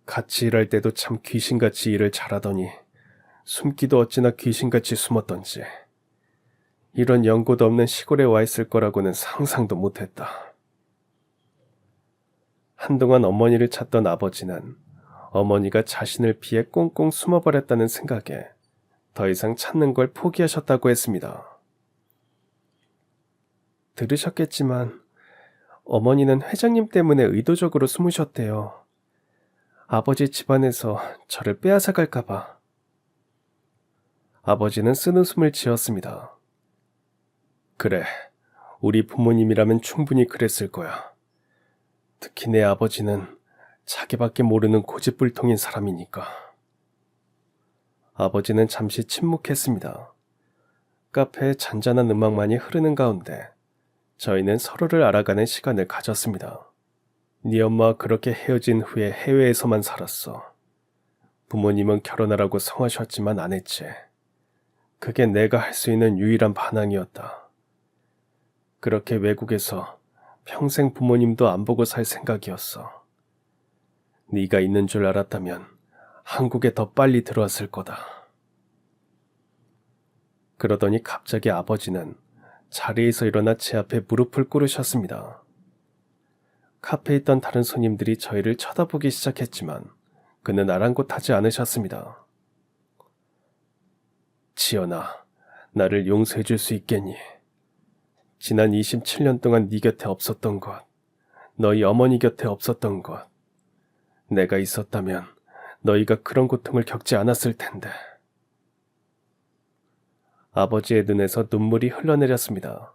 같이 일할 때도 참 귀신같이 일을 잘하더니 숨기도 어찌나 귀신같이 숨었던지. 이런 연고도 없는 시골에 와 있을 거라고는 상상도 못했다. 한동안 어머니를 찾던 아버지는 어머니가 자신을 피해 꽁꽁 숨어버렸다는 생각에 더 이상 찾는 걸 포기하셨다고 했습니다. 들으셨겠지만 어머니는 회장님 때문에 의도적으로 숨으셨대요. 아버지 집안에서 저를 빼앗아갈까봐. 아버지는 쓴웃음을 지었습니다. 그래, 우리 부모님이라면 충분히 그랬을 거야. 특히 내 아버지는 자기밖에 모르는 고집불통인 사람이니까. 아버지는 잠시 침묵했습니다. 카페에 잔잔한 음악만이 흐르는 가운데 저희는 서로를 알아가는 시간을 가졌습니다. 네 엄마와 그렇게 헤어진 후에 해외에서만 살았어. 부모님은 결혼하라고 성하셨지만 안 했지. 그게 내가 할 수 있는 유일한 반항이었다. 그렇게 외국에서 평생 부모님도 안 보고 살 생각이었어. 네가 있는 줄 알았다면 한국에 더 빨리 들어왔을 거다. 그러더니 갑자기 아버지는 자리에서 일어나 제 앞에 무릎을 꿇으셨습니다. 카페에 있던 다른 손님들이 저희를 쳐다보기 시작했지만 그는 아랑곳하지 않으셨습니다. 지연아, 나를 용서해 줄 수 있겠니? 지난 27년 동안 네 곁에 없었던 것, 너희 어머니 곁에 없었던 것, 내가 있었다면 너희가 그런 고통을 겪지 않았을 텐데. 아버지의 눈에서 눈물이 흘러내렸습니다.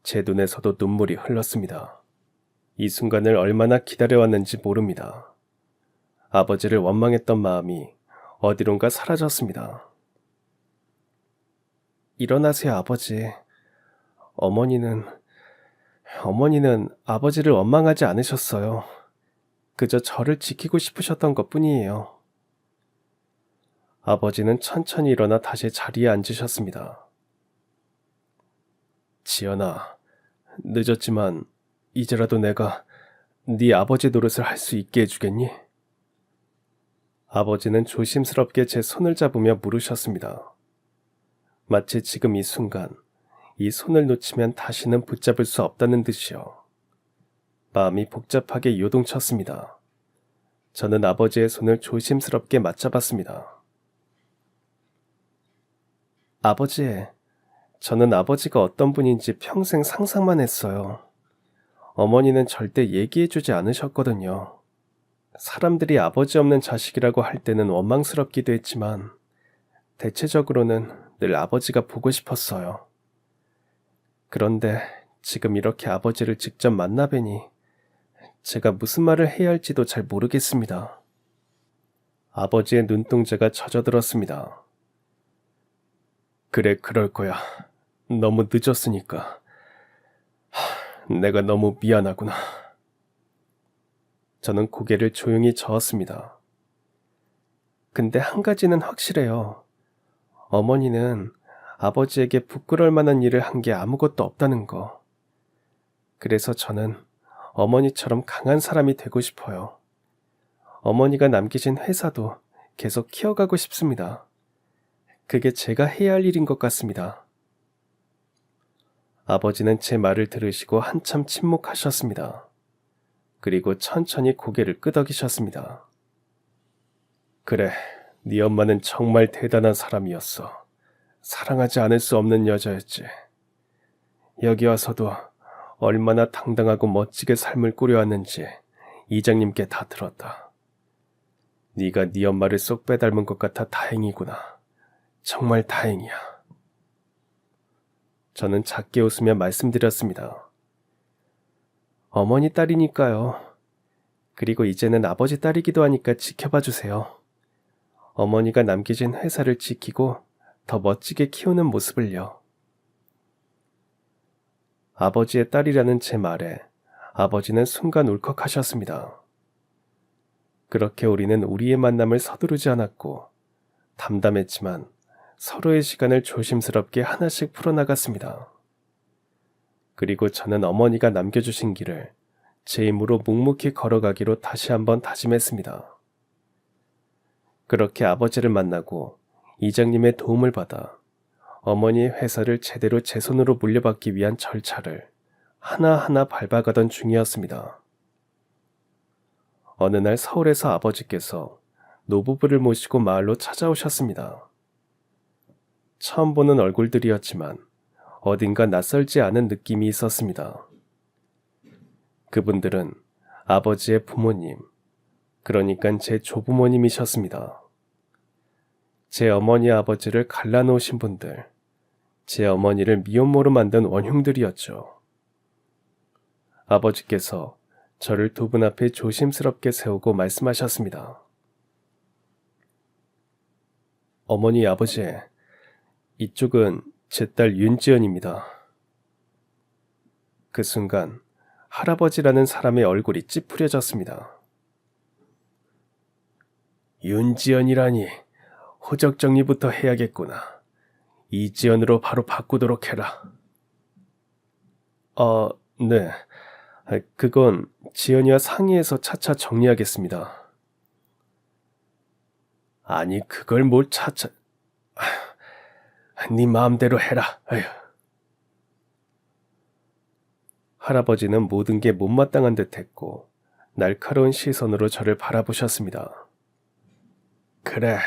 제 눈에서도 눈물이 흘렀습니다. 이 순간을 얼마나 기다려왔는지 모릅니다. 아버지를 원망했던 마음이 어디론가 사라졌습니다. 일어나세요, 아버지. 어머니는 아버지를 원망하지 않으셨어요. 그저 저를 지키고 싶으셨던 것뿐이에요. 아버지는 천천히 일어나 다시 자리에 앉으셨습니다. 지연아, 늦었지만 이제라도 내가 네 아버지 노릇을 할 수 있게 해주겠니? 아버지는 조심스럽게 제 손을 잡으며 물으셨습니다. 마치 지금 이 순간 이 손을 놓치면 다시는 붙잡을 수 없다는 듯이요. 마음이 복잡하게 요동쳤습니다. 저는 아버지의 손을 조심스럽게 맞잡았습니다. 아버지, 저는 아버지가 어떤 분인지 평생 상상만 했어요. 어머니는 절대 얘기해주지 않으셨거든요. 사람들이 아버지 없는 자식이라고 할 때는 원망스럽기도 했지만 대체적으로는 늘 아버지가 보고 싶었어요. 그런데 지금 이렇게 아버지를 직접 만나 뵈니 제가 무슨 말을 해야 할지도 잘 모르겠습니다. 아버지의 눈동자가 젖어들었습니다. 그래, 그럴 거야. 너무 늦었으니까. 내가 너무 미안하구나. 저는 고개를 조용히 저었습니다. 근데 한 가지는 확실해요. 어머니는 아버지에게 부끄러울 만한 일을 한 게 아무것도 없다는 거. 그래서 저는 어머니처럼 강한 사람이 되고 싶어요. 어머니가 남기신 회사도 계속 키워가고 싶습니다. 그게 제가 해야 할 일인 것 같습니다. 아버지는 제 말을 들으시고 한참 침묵하셨습니다. 그리고 천천히 고개를 끄덕이셨습니다. 그래, 네 엄마는 정말 대단한 사람이었어. 사랑하지 않을 수 없는 여자였지. 여기 와서도 얼마나 당당하고 멋지게 삶을 꾸려왔는지 이장님께 다 들었다. 네가 네 엄마를 쏙 빼닮은 것 같아 다행이구나. 정말 다행이야. 저는 작게 웃으며 말씀드렸습니다. 어머니 딸이니까요. 그리고 이제는 아버지 딸이기도 하니까 지켜봐 주세요. 어머니가 남기신 회사를 지키고 더 멋지게 키우는 모습을요. 아버지의 딸이라는 제 말에 아버지는 순간 울컥하셨습니다. 그렇게 우리는 우리의 만남을 서두르지 않았고 담담했지만 서로의 시간을 조심스럽게 하나씩 풀어나갔습니다. 그리고 저는 어머니가 남겨주신 길을 제 힘으로 묵묵히 걸어가기로 다시 한번 다짐했습니다. 그렇게 아버지를 만나고 이장님의 도움을 받아 어머니의 회사를 제대로 제 손으로 물려받기 위한 절차를 하나하나 밟아가던 중이었습니다. 어느 날 서울에서 아버지께서 노부부를 모시고 마을로 찾아오셨습니다. 처음 보는 얼굴들이었지만 어딘가 낯설지 않은 느낌이 있었습니다. 그분들은 아버지의 부모님, 그러니까 제 조부모님이셨습니다. 제 어머니 아버지를 갈라놓으신 분들, 제 어머니를 미혼모로 만든 원흉들이었죠. 아버지께서 저를 두 분 앞에 조심스럽게 세우고 말씀하셨습니다. 어머니 아버지, 이쪽은 제 딸 윤지연입니다. 그 순간 할아버지라는 사람의 얼굴이 찌푸려졌습니다. 윤지연이라니, 호적 정리부터 해야겠구나. 이지연으로 바로 바꾸도록 해라. 네. 그건 지연이와 상의해서 차차 정리하겠습니다. 아니, 그걸 뭘 차차... 네 마음대로 해라. 아휴. 할아버지는 모든 게 못마땅한 듯했고 날카로운 시선으로 저를 바라보셨습니다. 그래,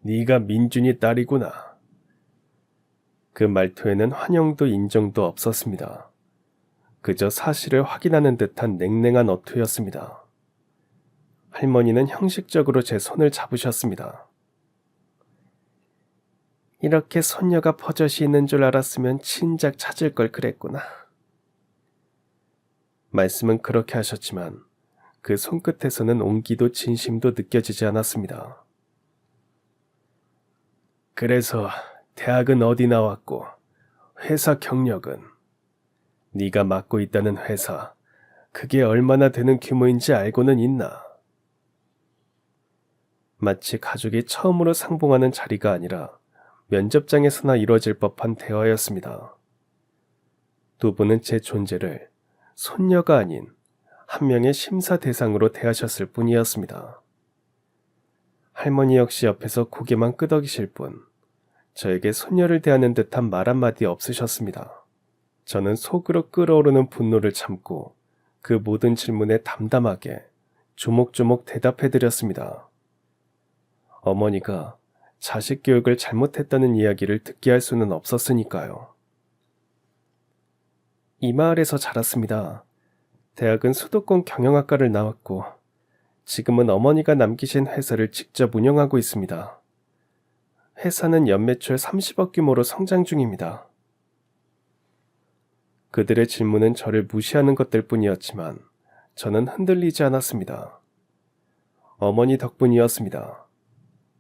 네가 민준이 딸이구나. 그 말투에는 환영도 인정도 없었습니다. 그저 사실을 확인하는 듯한 냉랭한 어투였습니다. 할머니는 형식적으로 제 손을 잡으셨습니다. 이렇게 손녀가 버젓이 있는 줄 알았으면 진작 찾을 걸 그랬구나. 말씀은 그렇게 하셨지만 그 손끝에서는 온기도 진심도 느껴지지 않았습니다. 그래서 대학은 어디 나왔고 회사 경력은? 네가 맡고 있다는 회사, 그게 얼마나 되는 규모인지 알고는 있나? 마치 가족이 처음으로 상봉하는 자리가 아니라 면접장에서나 이루어질 법한 대화였습니다. 두 분은 제 존재를 손녀가 아닌 한 명의 심사 대상으로 대하셨을 뿐이었습니다. 할머니 역시 옆에서 고개만 끄덕이실 뿐 저에게 손녀를 대하는 듯한 말 한마디 없으셨습니다. 저는 속으로 끓어오르는 분노를 참고 그 모든 질문에 담담하게 조목조목 대답해드렸습니다. 어머니가 자식 교육을 잘못했다는 이야기를 듣게 할 수는 없었으니까요. 이 마을에서 자랐습니다. 대학은 수도권 경영학과를 나왔고 지금은 어머니가 남기신 회사를 직접 운영하고 있습니다. 회사는 연매출 30억 규모로 성장 중입니다. 그들의 질문은 저를 무시하는 것들 뿐이었지만 저는 흔들리지 않았습니다. 어머니 덕분이었습니다.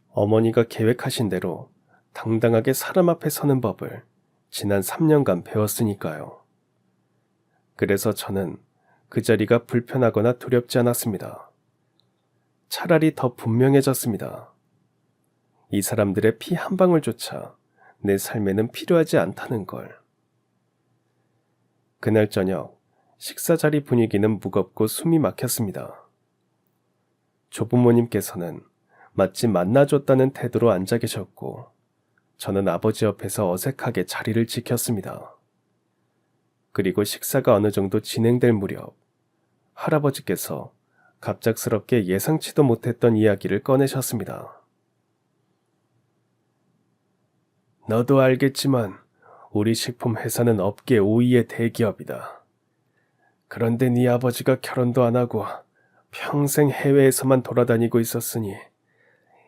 어머니가 계획하신 대로 당당하게 사람 앞에 서는 법을 지난 3년간 배웠으니까요. 그래서 저는 그 자리가 불편하거나 두렵지 않았습니다. 차라리 더 분명해졌습니다. 이 사람들의 피 한 방울조차 내 삶에는 필요하지 않다는 걸. 그날 저녁 식사 자리 분위기는 무겁고 숨이 막혔습니다. 조부모님께서는 마치 만나줬다는 태도로 앉아 계셨고 저는 아버지 옆에서 어색하게 자리를 지켰습니다. 그리고 식사가 어느 정도 진행될 무렵 할아버지께서 갑작스럽게 예상치도 못했던 이야기를 꺼내셨습니다. 너도 알겠지만 우리 식품 회사는 업계 5위의 대기업이다. 그런데 네 아버지가 결혼도 안 하고 평생 해외에서만 돌아다니고 있었으니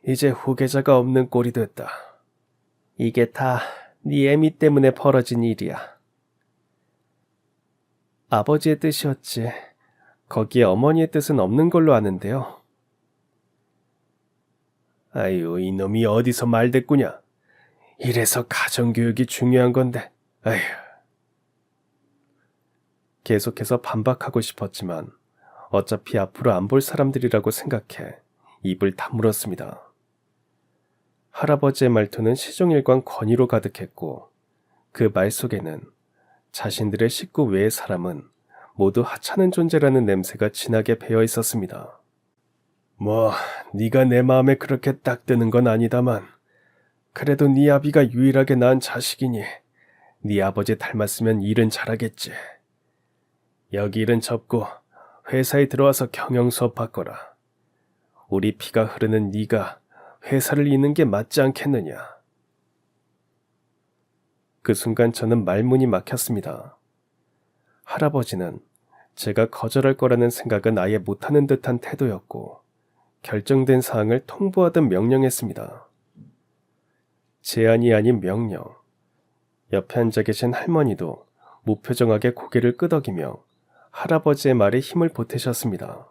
이제 후계자가 없는 꼴이 됐다. 이게 다 네 애미 때문에 벌어진 일이야. 아버지의 뜻이었지. 거기에 어머니의 뜻은 없는 걸로 아는데요. 아유, 이놈이 어디서 말대꾸냐. 이래서 가정교육이 중요한 건데. 아휴. 계속해서 반박하고 싶었지만 어차피 앞으로 안 볼 사람들이라고 생각해 입을 다물었습니다. 할아버지의 말투는 시종일관 권위로 가득했고 그 말 속에는 자신들의 식구 외의 사람은 모두 하찮은 존재라는 냄새가 진하게 배어 있었습니다. 뭐 네가 내 마음에 그렇게 딱 드는 건 아니다만 그래도 네 아비가 유일하게 낳은 자식이니 네 아버지 닮았으면 일은 잘하겠지. 여기 일은 접고 회사에 들어와서 경영 수업 받거라. 우리 피가 흐르는 네가 회사를 잇는 게 맞지 않겠느냐. 그 순간 저는 말문이 막혔습니다. 할아버지는 제가 거절할 거라는 생각은 아예 못하는 듯한 태도였고 결정된 사항을 통보하듯 명령했습니다. 제안이 아닌 명령. 옆에 앉아 계신 할머니도 무표정하게 고개를 끄덕이며 할아버지의 말에 힘을 보태셨습니다.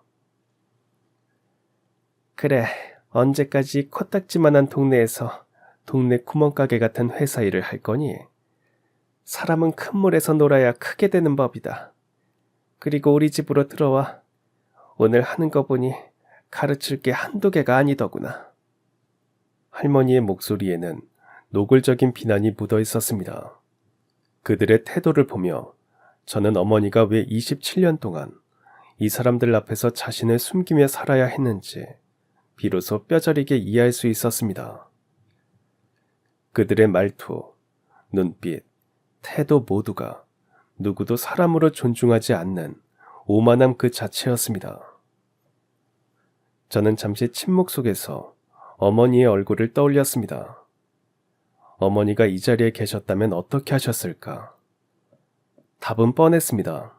그래, 언제까지 코딱지만한 동네에서 동네 구멍가게 같은 회사 일을 할 거니? 사람은 큰 물에서 놀아야 크게 되는 법이다. 그리고 우리 집으로 들어와. 오늘 하는 거 보니 가르칠 게 한두 개가 아니더구나. 할머니의 목소리에는 노골적인 비난이 묻어 있었습니다. 그들의 태도를 보며 저는 어머니가 왜 27년 동안 이 사람들 앞에서 자신을 숨기며 살아야 했는지 비로소 뼈저리게 이해할 수 있었습니다. 그들의 말투, 눈빛, 태도 모두가 누구도 사람으로 존중하지 않는 오만함 그 자체였습니다. 저는 잠시 침묵 속에서 어머니의 얼굴을 떠올렸습니다. 어머니가 이 자리에 계셨다면 어떻게 하셨을까? 답은 뻔했습니다.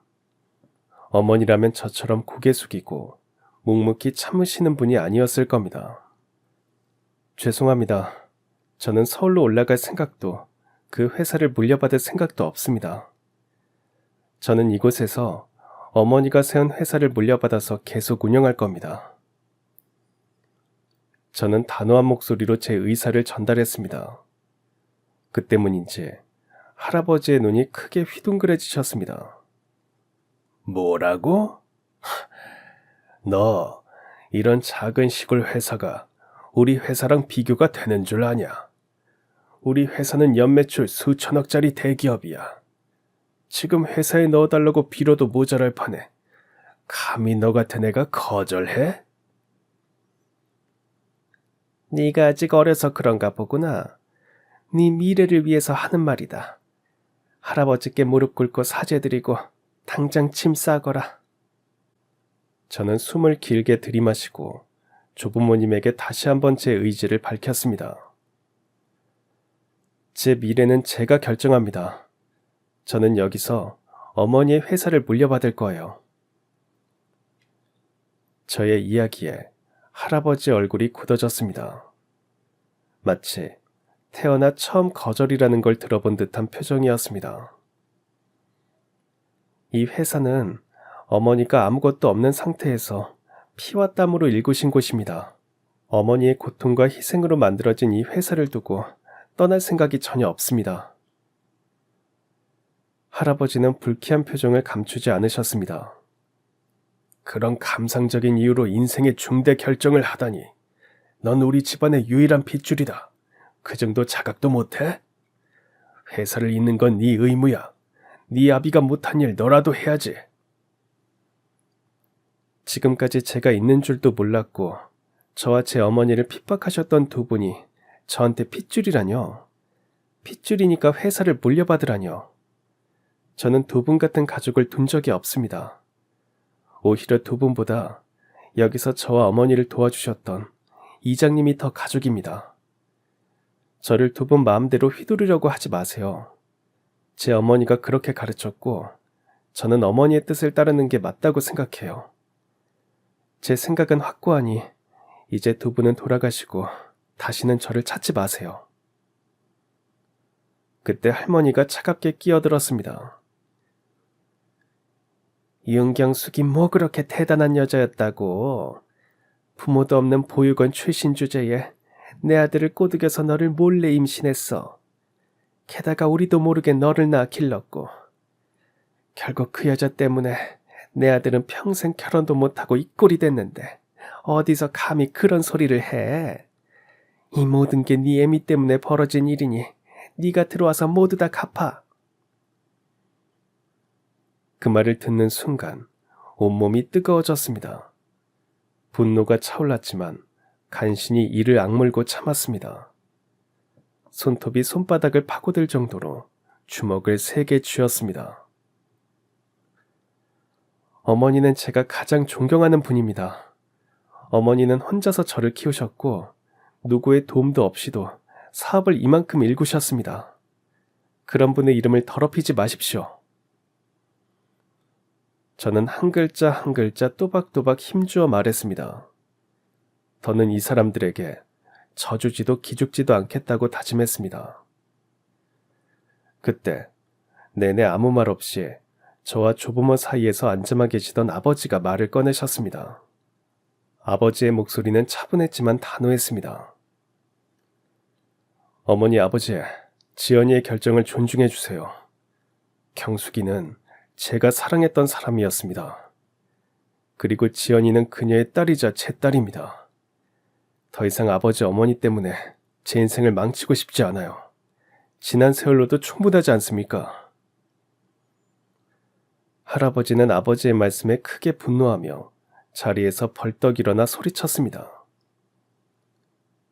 어머니라면 저처럼 고개 숙이고 묵묵히 참으시는 분이 아니었을 겁니다. 죄송합니다. 저는 서울로 올라갈 생각도 그 회사를 물려받을 생각도 없습니다. 저는 이곳에서 어머니가 세운 회사를 물려받아서 계속 운영할 겁니다. 저는 단호한 목소리로 제 의사를 전달했습니다. 그 때문인지 할아버지의 눈이 크게 휘둥그레지셨습니다. 뭐라고? 너 이런 작은 시골 회사가 우리 회사랑 비교가 되는 줄 아냐? 우리 회사는 연매출 수천억짜리 대기업이야. 지금 회사에 넣어달라고 빌어도 모자랄 판에 감히 너 같은 애가 거절해? 네가 아직 어려서 그런가 보구나. 네 미래를 위해서 하는 말이다. 할아버지께 무릎 꿇고 사죄드리고 당장 짐 싸거라. 저는 숨을 길게 들이마시고 조부모님에게 다시 한번 제 의지를 밝혔습니다. 제 미래는 제가 결정합니다. 저는 여기서 어머니의 회사를 물려받을 거예요. 저의 이야기에 할아버지 얼굴이 굳어졌습니다. 마치 태어나 처음 거절이라는 걸 들어본 듯한 표정이었습니다. 이 회사는 어머니가 아무것도 없는 상태에서 피와 땀으로 일구신 곳입니다. 어머니의 고통과 희생으로 만들어진 이 회사를 두고 떠날 생각이 전혀 없습니다. 할아버지는 불쾌한 표정을 감추지 않으셨습니다. 그런 감상적인 이유로 인생의 중대 결정을 하다니. 넌 우리 집안의 유일한 핏줄이다. 그 정도 자각도 못해? 회사를 잇는 건 네 의무야. 네 아비가 못한 일 너라도 해야지. 지금까지 제가 있는 줄도 몰랐고 저와 제 어머니를 핍박하셨던 두 분이 저한테 핏줄이라뇨. 핏줄이니까 회사를 물려받으라뇨. 저는 두 분 같은 가족을 둔 적이 없습니다. 오히려 두 분보다 여기서 저와 어머니를 도와주셨던 이장님이 더 가족입니다. 저를 두 분 마음대로 휘두르려고 하지 마세요. 제 어머니가 그렇게 가르쳤고 저는 어머니의 뜻을 따르는 게 맞다고 생각해요. 제 생각은 확고하니 이제 두 분은 돌아가시고 다시는 저를 찾지 마세요. 그때 할머니가 차갑게 끼어들었습니다. 윤경숙이 뭐 그렇게 대단한 여자였다고. 부모도 없는 보육원 출신 주제에 내 아들을 꼬드겨서 너를 몰래 임신했어. 게다가 우리도 모르게 너를 낳아 길렀고. 결국 그 여자 때문에 내 아들은 평생 결혼도 못하고 이 꼴이 됐는데 어디서 감히 그런 소리를 해. 이 모든 게 네 애미 때문에 벌어진 일이니 네가 들어와서 모두 다 갚아. 그 말을 듣는 순간 온몸이 뜨거워졌습니다. 분노가 차올랐지만 간신히 이를 악물고 참았습니다. 손톱이 손바닥을 파고들 정도로 주먹을 세게 쥐었습니다. 어머니는 제가 가장 존경하는 분입니다. 어머니는 혼자서 저를 키우셨고 누구의 도움도 없이도 사업을 이만큼 일구셨습니다. 그런 분의 이름을 더럽히지 마십시오. 저는 한 글자 한 글자 또박또박 힘주어 말했습니다. 더는 이 사람들에게 져주지도 기죽지도 않겠다고 다짐했습니다. 그때 내내 아무 말 없이 저와 조부모 사이에서 앉아만 계시던 아버지가 말을 꺼내셨습니다. 아버지의 목소리는 차분했지만 단호했습니다. 어머니 아버지, 지연이의 결정을 존중해 주세요. 경숙이는 제가 사랑했던 사람이었습니다. 그리고 지연이는 그녀의 딸이자 제 딸입니다. 더 이상 아버지 어머니 때문에 제 인생을 망치고 싶지 않아요. 지난 세월로도 충분하지 않습니까? 할아버지는 아버지의 말씀에 크게 분노하며 자리에서 벌떡 일어나 소리쳤습니다.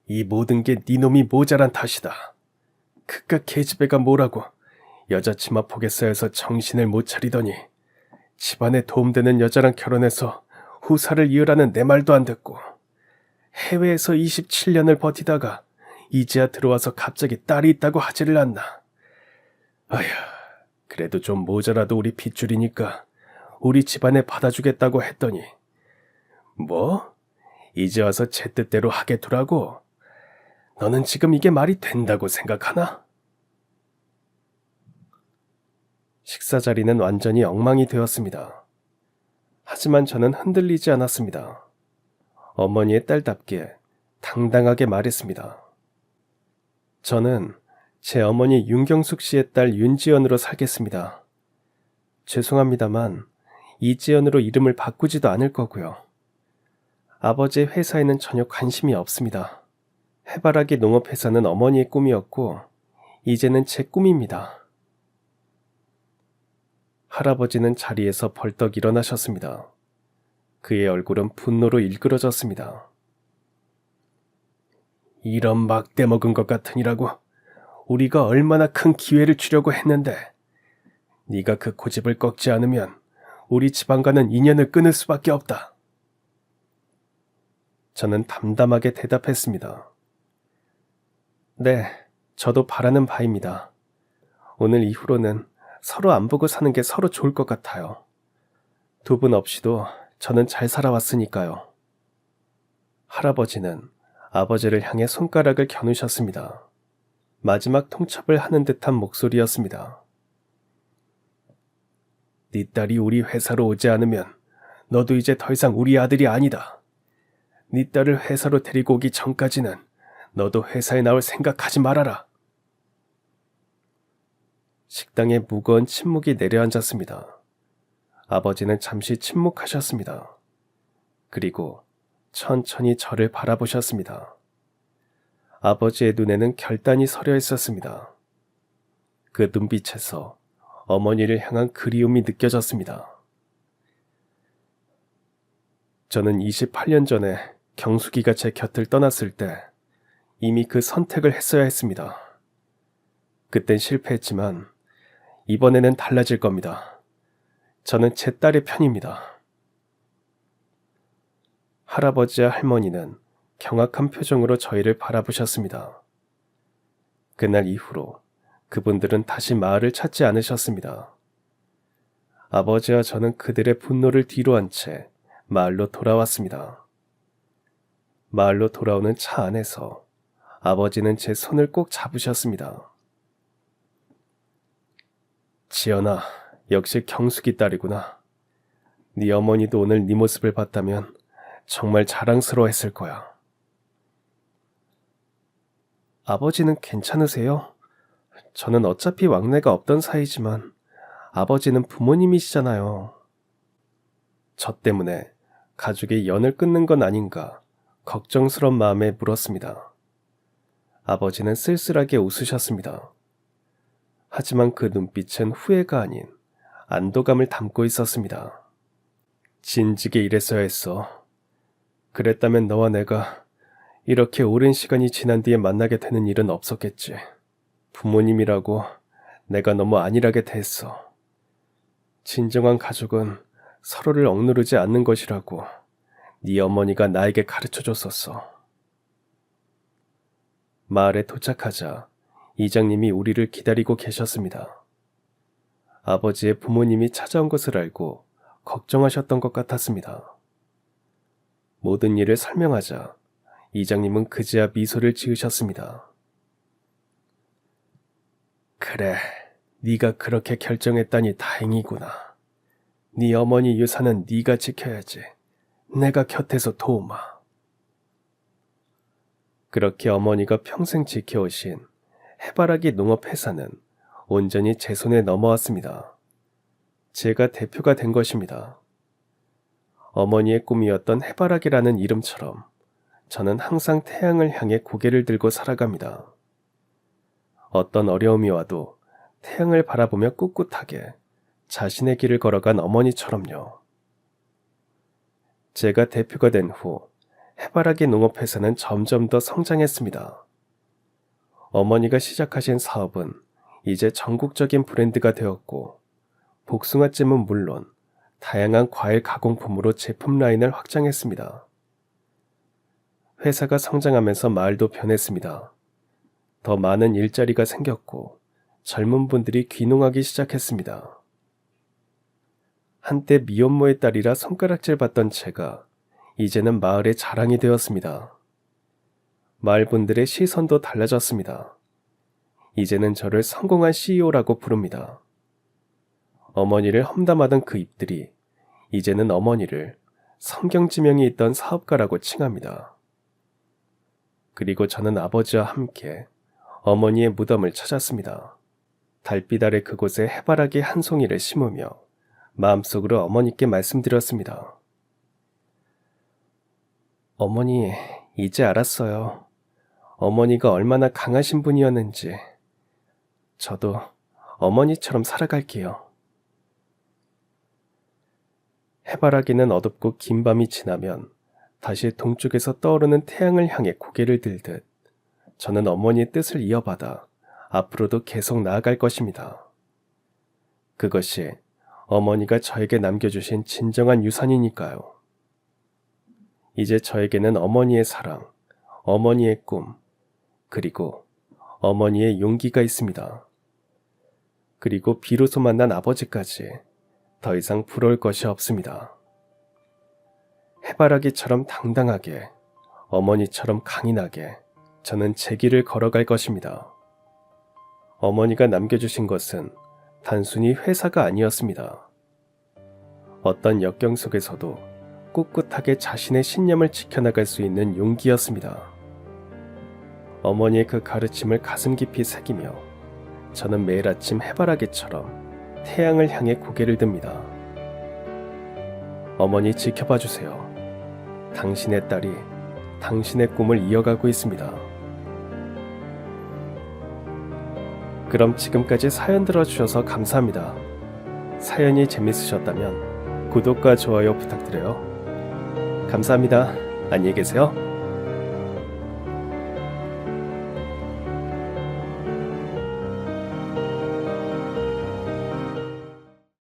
이 모든 게 네 놈이 모자란 탓이다. 그깟 계집애가 뭐라고 여자 치마 폭에 쌓여서 정신을 못 차리더니 집안에 도움되는 여자랑 결혼해서 후사를 이으라는 내 말도 안 듣고 해외에서 27년을 버티다가 이제야 들어와서 갑자기 딸이 있다고 하지를 않나. 아휴, 그래도 좀 모자라도 우리 핏줄이니까 우리 집안에 받아주겠다고 했더니 뭐? 이제 와서 제 뜻대로 하게 두라고? 너는 지금 이게 말이 된다고 생각하나? 식사 자리는 완전히 엉망이 되었습니다. 하지만 저는 흔들리지 않았습니다. 어머니의 딸답게 당당하게 말했습니다. 저는 제 어머니 윤경숙 씨의 딸 윤지연으로 살겠습니다. 죄송합니다만 이지연으로 이름을 바꾸지도 않을 거고요. 아버지의 회사에는 전혀 관심이 없습니다. 해바라기 농업회사는 어머니의 꿈이었고 이제는 제 꿈입니다. 할아버지는 자리에서 벌떡 일어나셨습니다. 그의 얼굴은 분노로 일그러졌습니다. 이런 막대 먹은 것 같으니라고 우리가 얼마나 큰 기회를 주려고 했는데 네가 그 고집을 꺾지 않으면 우리 집안과는 인연을 끊을 수밖에 없다. 저는 담담하게 대답했습니다. 네, 저도 바라는 바입니다. 오늘 이후로는 서로 안 보고 사는 게 서로 좋을 것 같아요. 두 분 없이도 저는 잘 살아왔으니까요. 할아버지는 아버지를 향해 손가락을 겨누셨습니다. 마지막 통첩을 하는 듯한 목소리였습니다. 네 딸이 우리 회사로 오지 않으면 너도 이제 더 이상 우리 아들이 아니다. 네 딸을 회사로 데리고 오기 전까지는 너도 회사에 나올 생각하지 말아라. 식당에 무거운 침묵이 내려앉았습니다. 아버지는 잠시 침묵하셨습니다. 그리고 천천히 저를 바라보셨습니다. 아버지의 눈에는 결단이 서려 있었습니다. 그 눈빛에서 어머니를 향한 그리움이 느껴졌습니다. 저는 28년 전에 경숙이가 제 곁을 떠났을 때 이미 그 선택을 했어야 했습니다. 그땐 실패했지만 이번에는 달라질 겁니다. 저는 제 딸의 편입니다. 할아버지와 할머니는 경악한 표정으로 저희를 바라보셨습니다. 그날 이후로 그분들은 다시 마을을 찾지 않으셨습니다. 아버지와 저는 그들의 분노를 뒤로한 채 마을로 돌아왔습니다. 마을로 돌아오는 차 안에서 아버지는 제 손을 꼭 잡으셨습니다. 지연아, 역시 경숙이 딸이구나. 네 어머니도 오늘 네 모습을 봤다면 정말 자랑스러워했을 거야. 아버지는 괜찮으세요? 저는 어차피 왕래가 없던 사이지만 아버지는 부모님이시잖아요. 저 때문에 가족의 연을 끊는 건 아닌가 걱정스러운 마음에 물었습니다. 아버지는 쓸쓸하게 웃으셨습니다. 하지만 그 눈빛은 후회가 아닌 안도감을 담고 있었습니다. 진즉에 이랬어야 했어. 그랬다면 너와 내가 이렇게 오랜 시간이 지난 뒤에 만나게 되는 일은 없었겠지. 부모님이라고 내가 너무 안일하게 대했어. 진정한 가족은 서로를 억누르지 않는 것이라고 네 어머니가 나에게 가르쳐줬었어. 마을에 도착하자 이장님이 우리를 기다리고 계셨습니다. 아버지의 부모님이 찾아온 것을 알고 걱정하셨던 것 같았습니다. 모든 일을 설명하자 이장님은 그제야 미소를 지으셨습니다. 그래, 네가 그렇게 결정했다니 다행이구나. 네 어머니 유산은 네가 지켜야지. 내가 곁에서 도우마. 그렇게 어머니가 평생 지켜오신 해바라기 농업회사는 온전히 제 손에 넘어왔습니다. 제가 대표가 된 것입니다. 어머니의 꿈이었던 해바라기라는 이름처럼 저는 항상 태양을 향해 고개를 들고 살아갑니다. 어떤 어려움이 와도 태양을 바라보며 꿋꿋하게 자신의 길을 걸어간 어머니처럼요. 제가 대표가 된 후 해바라기 농업회사는 점점 더 성장했습니다. 어머니가 시작하신 사업은 이제 전국적인 브랜드가 되었고, 복숭아잼은 물론 다양한 과일 가공품으로 제품 라인을 확장했습니다. 회사가 성장하면서 마을도 변했습니다. 더 많은 일자리가 생겼고 젊은 분들이 귀농하기 시작했습니다. 한때 미혼모의 딸이라 손가락질 받던 제가 이제는 마을의 자랑이 되었습니다. 마을 분들의 시선도 달라졌습니다. 이제는 저를 성공한 CEO라고 부릅니다. 어머니를 험담하던 그 입들이 이제는 어머니를 성경지명이 있던 사업가라고 칭합니다. 그리고 저는 아버지와 함께 어머니의 무덤을 찾았습니다. 달빛 아래 그곳에 해바라기 한 송이를 심으며 마음속으로 어머니께 말씀드렸습니다. 어머니, 이제 알았어요. 어머니가 얼마나 강하신 분이었는지. 저도 어머니처럼 살아갈게요. 해바라기는 어둡고 긴 밤이 지나면 다시 동쪽에서 떠오르는 태양을 향해 고개를 들듯 저는 어머니의 뜻을 이어받아 앞으로도 계속 나아갈 것입니다. 그것이 어머니가 저에게 남겨주신 진정한 유산이니까요. 이제 저에게는 어머니의 사랑, 어머니의 꿈, 그리고 어머니의 용기가 있습니다. 그리고 비로소 만난 아버지까지 더 이상 부러울 것이 없습니다. 해바라기처럼 당당하게, 어머니처럼 강인하게 저는 제 길을 걸어갈 것입니다. 어머니가 남겨주신 것은 단순히 회사가 아니었습니다. 어떤 역경 속에서도 꿋꿋하게 자신의 신념을 지켜나갈 수 있는 용기였습니다. 어머니의 그 가르침을 가슴 깊이 새기며 저는 매일 아침 해바라기처럼 태양을 향해 고개를 듭니다. 어머니 지켜봐 주세요. 당신의 딸이 당신의 꿈을 이어가고 있습니다. 그럼 지금까지 사연 들어주셔서 감사합니다. 사연이 재밌으셨다면 구독과 좋아요 부탁드려요. 감사합니다. 안녕히 계세요.